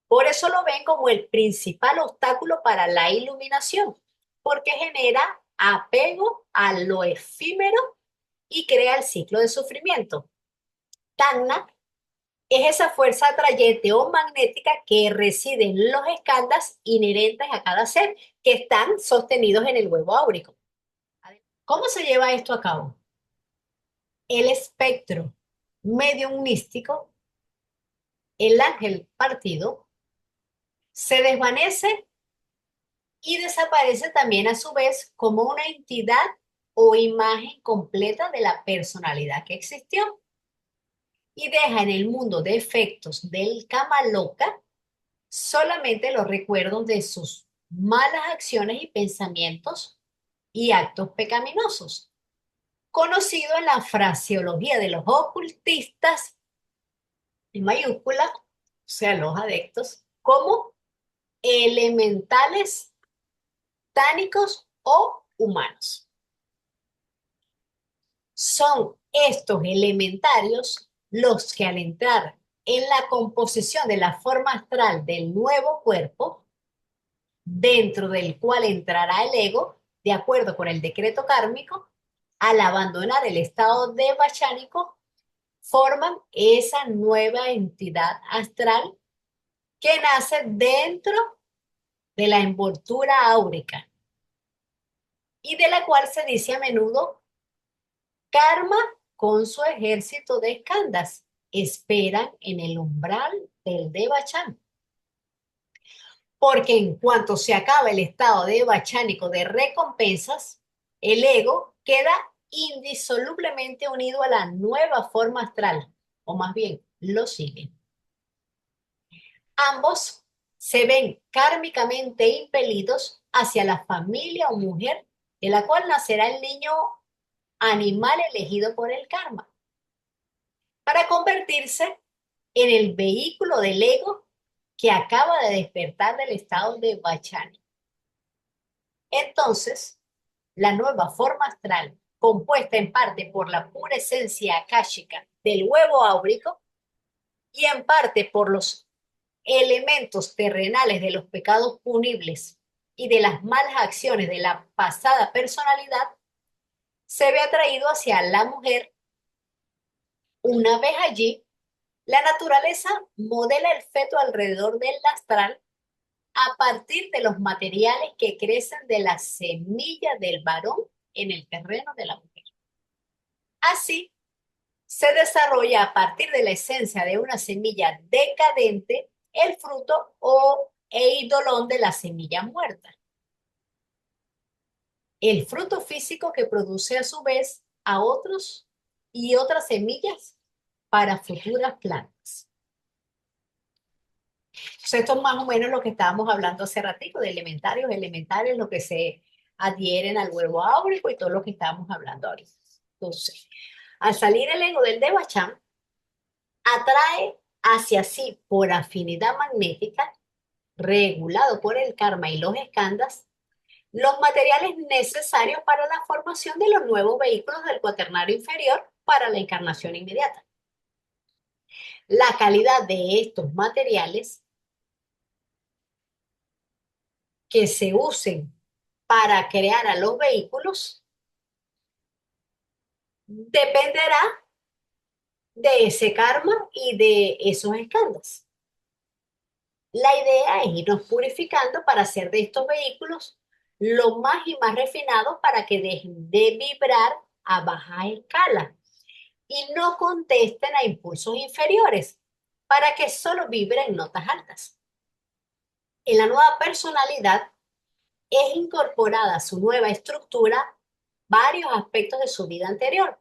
Por eso lo ven como el principal obstáculo para la iluminación, porque genera apego a lo efímero y crea el ciclo de sufrimiento. Tangna es esa fuerza atrayente o magnética que reside en los escandas inherentes a cada ser que están sostenidos en el huevo áurico. ¿Cómo se lleva esto a cabo? El espectro medium místico, el ángel partido, se desvanece y desaparece también a su vez como una entidad o imagen completa de la personalidad que existió y deja en el mundo de efectos del Kamaloka solamente los recuerdos de sus malas acciones y pensamientos y actos pecaminosos, conocido en la fraseología de los ocultistas, en mayúscula, o sea, los adeptos, como elementales tánicos o humanos. Son estos elementarios los que al entrar en la composición de la forma astral del nuevo cuerpo, dentro del cual entrará el ego, de acuerdo con el decreto kármico, al abandonar el estado de bachánico, forman esa nueva entidad astral que nace dentro de la envoltura áurica y de la cual se dice a menudo karma con su ejército de escandas. Esperan en el umbral del Devachan. Porque en cuanto se acaba el estado de bachánico de recompensas, el ego queda indisolublemente unido a la nueva forma astral, o más bien, lo sigue. Ambos se ven kármicamente impelidos hacia la familia o mujer de la cual nacerá el niño animal elegido por el karma, para convertirse en el vehículo del ego que acaba de despertar del estado de Vajrayana. Entonces, la nueva forma astral, compuesta en parte por la pura esencia akáshica del huevo áurico y en parte por los elementos terrenales de los pecados punibles y de las malas acciones de la pasada personalidad, se ve atraído hacia la mujer. Una vez allí, la naturaleza modela el feto alrededor del astral a partir de los materiales que crecen de la semilla del varón en el terreno de la mujer. Así, se desarrolla a partir de la esencia de una semilla decadente el fruto o eidolón de la semilla muerta. El fruto físico que produce a su vez a otros y otras semillas para futuras plantas. Entonces, esto es más o menos lo que estábamos hablando hace ratito, de elementarios, lo que se adhieren al huevo áurico y todo lo que estábamos hablando ahorita. Entonces, al salir el ego del Devachan, atrae hacia sí por afinidad magnética, regulado por el karma y los skandhas, los materiales necesarios para la formación de los nuevos vehículos del cuaternario inferior para la encarnación inmediata. La calidad de estos materiales que se usen para crear a los vehículos dependerá de ese karma y de esos escándalos. La idea es irnos purificando para hacer de estos vehículos lo más y más refinados para que dejen de vibrar a baja escala y no contesten a impulsos inferiores, para que solo vibren notas altas. En la nueva personalidad es incorporada a su nueva estructura varios aspectos de su vida anterior,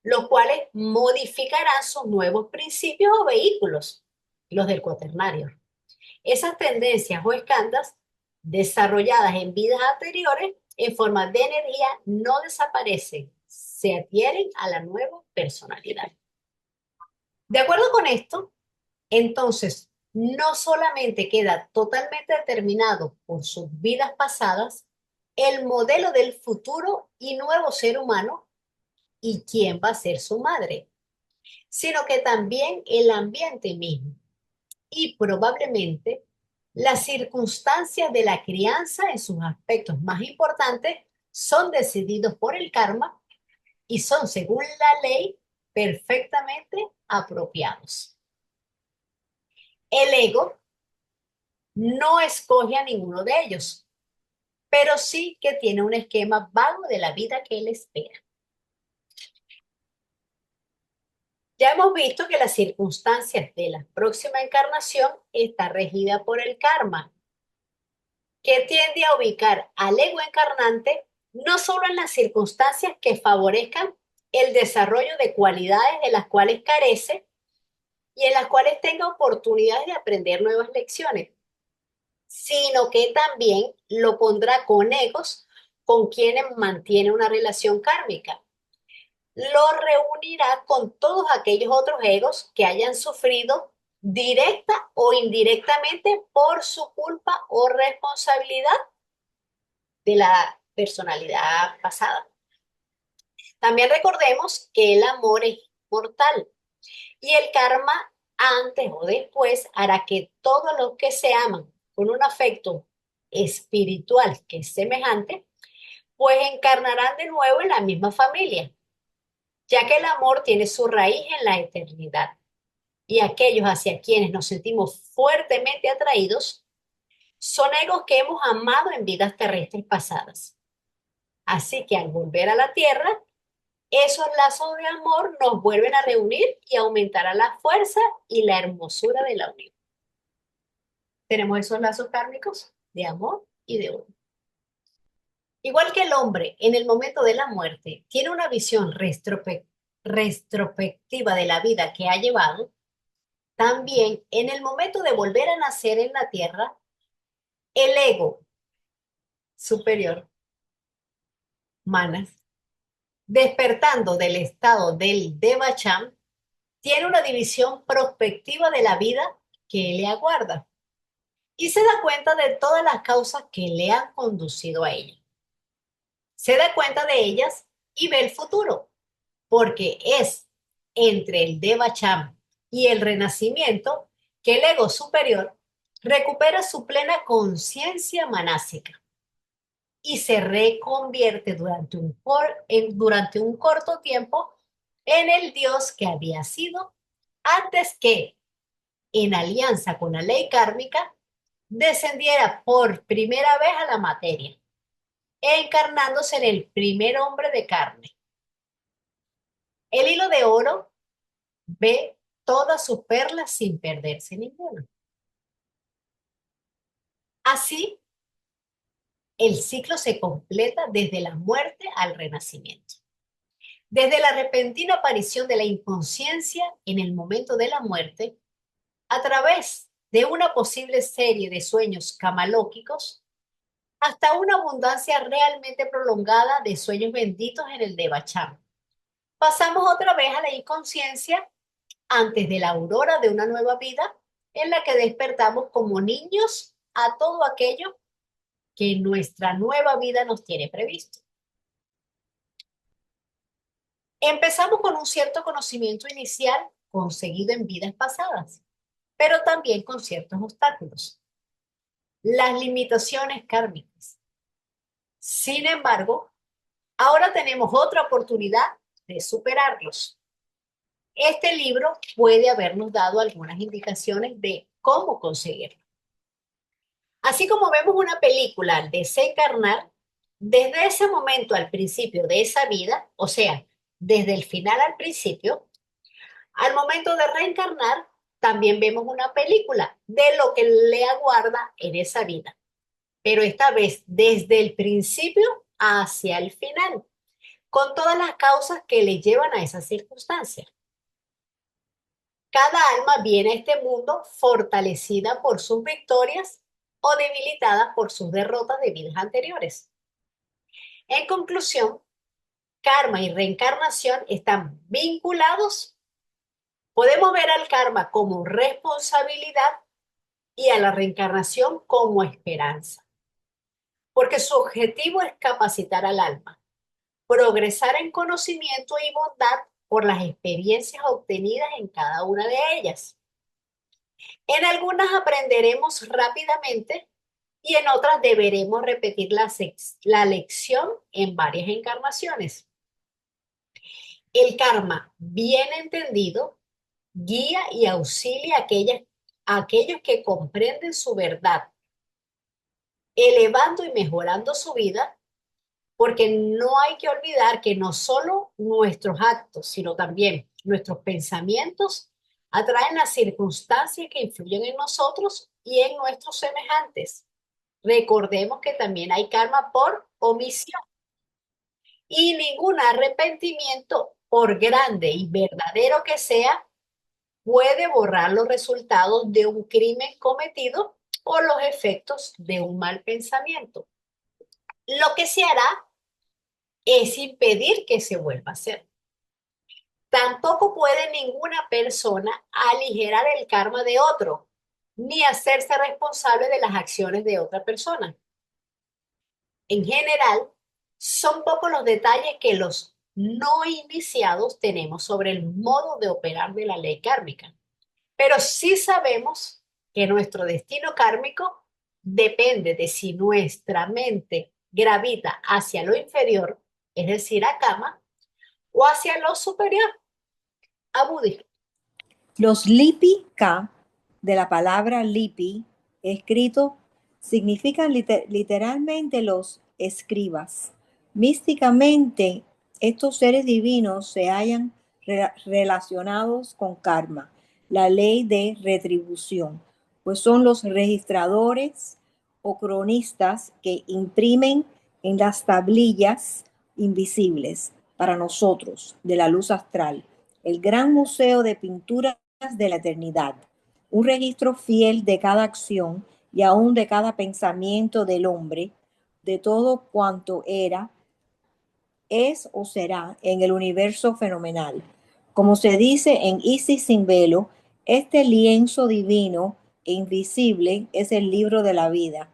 los cuales modificarán sus nuevos principios o vehículos, los del cuaternario. Esas tendencias o escándalos desarrolladas en vidas anteriores en forma de energía no desaparecen, se adhieren a la nueva personalidad. De acuerdo con esto, entonces, no solamente queda totalmente determinado por sus vidas pasadas el modelo del futuro y nuevo ser humano y quién va a ser su madre, sino que también el ambiente mismo y probablemente las circunstancias de la crianza en sus aspectos más importantes son decididos por el karma y son, según la ley, perfectamente apropiados. El ego no escoge a ninguno de ellos, pero sí que tiene un esquema vago de la vida que él espera. Ya hemos visto que las circunstancias de la próxima encarnación está regida por el karma, que tiende a ubicar al ego encarnante no solo en las circunstancias que favorezcan el desarrollo de cualidades de las cuales carece y en las cuales tenga oportunidades de aprender nuevas lecciones, sino que también lo pondrá con egos con quienes mantiene una relación kármica. Lo reunirá con todos aquellos otros egos que hayan sufrido directa o indirectamente por su culpa o responsabilidad de la personalidad pasada. También recordemos que el amor es mortal y el karma antes o después hará que todos los que se aman con un afecto espiritual que es semejante, pues encarnarán de nuevo en la misma familia, ya que el amor tiene su raíz en la eternidad y aquellos hacia quienes nos sentimos fuertemente atraídos son egos que hemos amado en vidas terrestres pasadas. Así que al volver a la tierra, esos lazos de amor nos vuelven a reunir y aumentará la fuerza y la hermosura de la unión. Tenemos esos lazos kármicos de amor y de unión. Igual que el hombre en el momento de la muerte tiene una visión retrospectiva de la vida que ha llevado, también en el momento de volver a nacer en la tierra, el ego superior, Manas, despertando del estado del Devacham, tiene una división prospectiva de la vida que le aguarda y se da cuenta de todas las causas que le han conducido a ella. Se da cuenta de ellas y ve el futuro, porque es entre el Devacham y el renacimiento que el ego superior recupera su plena conciencia manásica y se reconvierte durante un corto tiempo en el Dios que había sido antes que, en alianza con la ley kármica, descendiera por primera vez a la materia, encarnándose en el primer hombre de carne. El hilo de oro ve todas sus perlas sin perderse ninguna. Así, el ciclo se completa desde la muerte al renacimiento. Desde la repentina aparición de la inconsciencia en el momento de la muerte, a través de una posible serie de sueños camalóquicos, hasta una abundancia realmente prolongada de sueños benditos en el Devacham. Pasamos otra vez a la inconsciencia antes de la aurora de una nueva vida en la que despertamos como niños a todo aquello que nuestra nueva vida nos tiene previsto. Empezamos con un cierto conocimiento inicial conseguido en vidas pasadas, pero también con ciertos obstáculos, las limitaciones kármicas. Sin embargo, ahora tenemos otra oportunidad de superarlos. Este libro puede habernos dado algunas indicaciones de cómo conseguirlo. Así como vemos una película al desencarnar, desde ese momento al principio de esa vida, o sea, desde el final al principio, al momento de reencarnar, también vemos una película de lo que le aguarda en esa vida, pero esta vez desde el principio hacia el final, con todas las causas que le llevan a esa circunstancia. Cada alma viene a este mundo fortalecida por sus victorias o debilitada por sus derrotas de vidas anteriores. En conclusión, karma y reencarnación están vinculados. Podemos ver al karma como responsabilidad y a la reencarnación como esperanza, porque su objetivo es capacitar al alma, progresar en conocimiento y bondad por las experiencias obtenidas en cada una de ellas. En algunas aprenderemos rápidamente y en otras deberemos repetir la lección en varias encarnaciones. El karma, bien entendido, guía y auxilia a aquellos que comprenden su verdad, elevando y mejorando su vida, porque no hay que olvidar que no solo nuestros actos, sino también nuestros pensamientos atraen las circunstancias que influyen en nosotros y en nuestros semejantes. Recordemos que también hay karma por omisión y ningún arrepentimiento, por grande y verdadero que sea, puede borrar los resultados de un crimen cometido o los efectos de un mal pensamiento. Lo que se hará es impedir que se vuelva a hacer. Tampoco puede ninguna persona aligerar el karma de otro, ni hacerse responsable de las acciones de otra persona. En general, son pocos los detalles que los no iniciados tenemos sobre el modo de operar de la ley kármica, pero sí sabemos que nuestro destino kármico depende de si nuestra mente gravita hacia lo inferior, es decir, a Kama, o hacia lo superior, a Buddhi. Los lipi K, de la palabra lipi, escrito, significan literalmente los escribas. Místicamente, estos seres divinos se hallan relacionados con karma, la ley de retribución, pues son los registradores o cronistas que imprimen en las tablillas invisibles para nosotros de la luz astral el gran museo de pinturas de la eternidad, un registro fiel de cada acción y aún de cada pensamiento del hombre, de todo cuanto era, es o será en el universo fenomenal. Como se dice en Isis sin velo, este lienzo divino e invisible es el libro de la vida.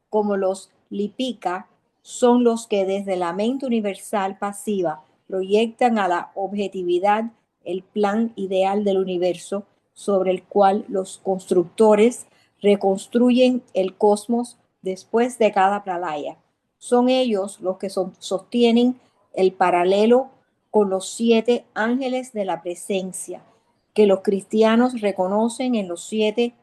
Como los Lipika son los que desde la mente universal pasiva proyectan a la objetividad el plan ideal del universo sobre el cual los constructores reconstruyen el cosmos después de cada pralaya. Son ellos los que sostienen el paralelo con los 7 ángeles de la presencia, que los cristianos reconocen en los 7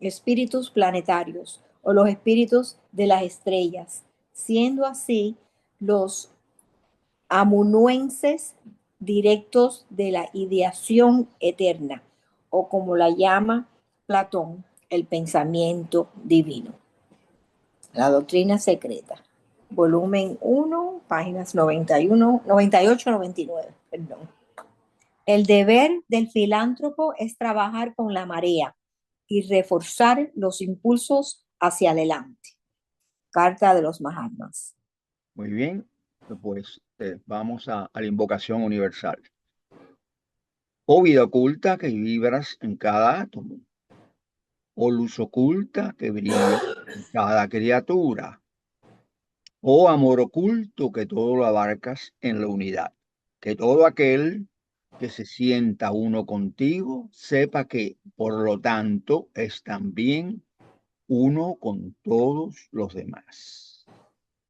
espíritus planetarios o los espíritus de las estrellas, siendo así los amanuenses directos de la ideación eterna, o como la llama Platón, el pensamiento divino. La doctrina secreta. Volumen 1, páginas 91, 98, 99. Perdón. El deber del filántropo es trabajar con la marea y reforzar los impulsos hacia adelante. Carta de los Mahatmas. Muy bien, pues vamos a la invocación universal. Oh vida oculta que vibras en cada átomo, oh luz oculta que brilla en cada criatura, oh amor oculto que todo lo abarcas en la unidad, que todo aquel que se sienta uno contigo sepa que, por lo tanto, es también uno con todos los demás.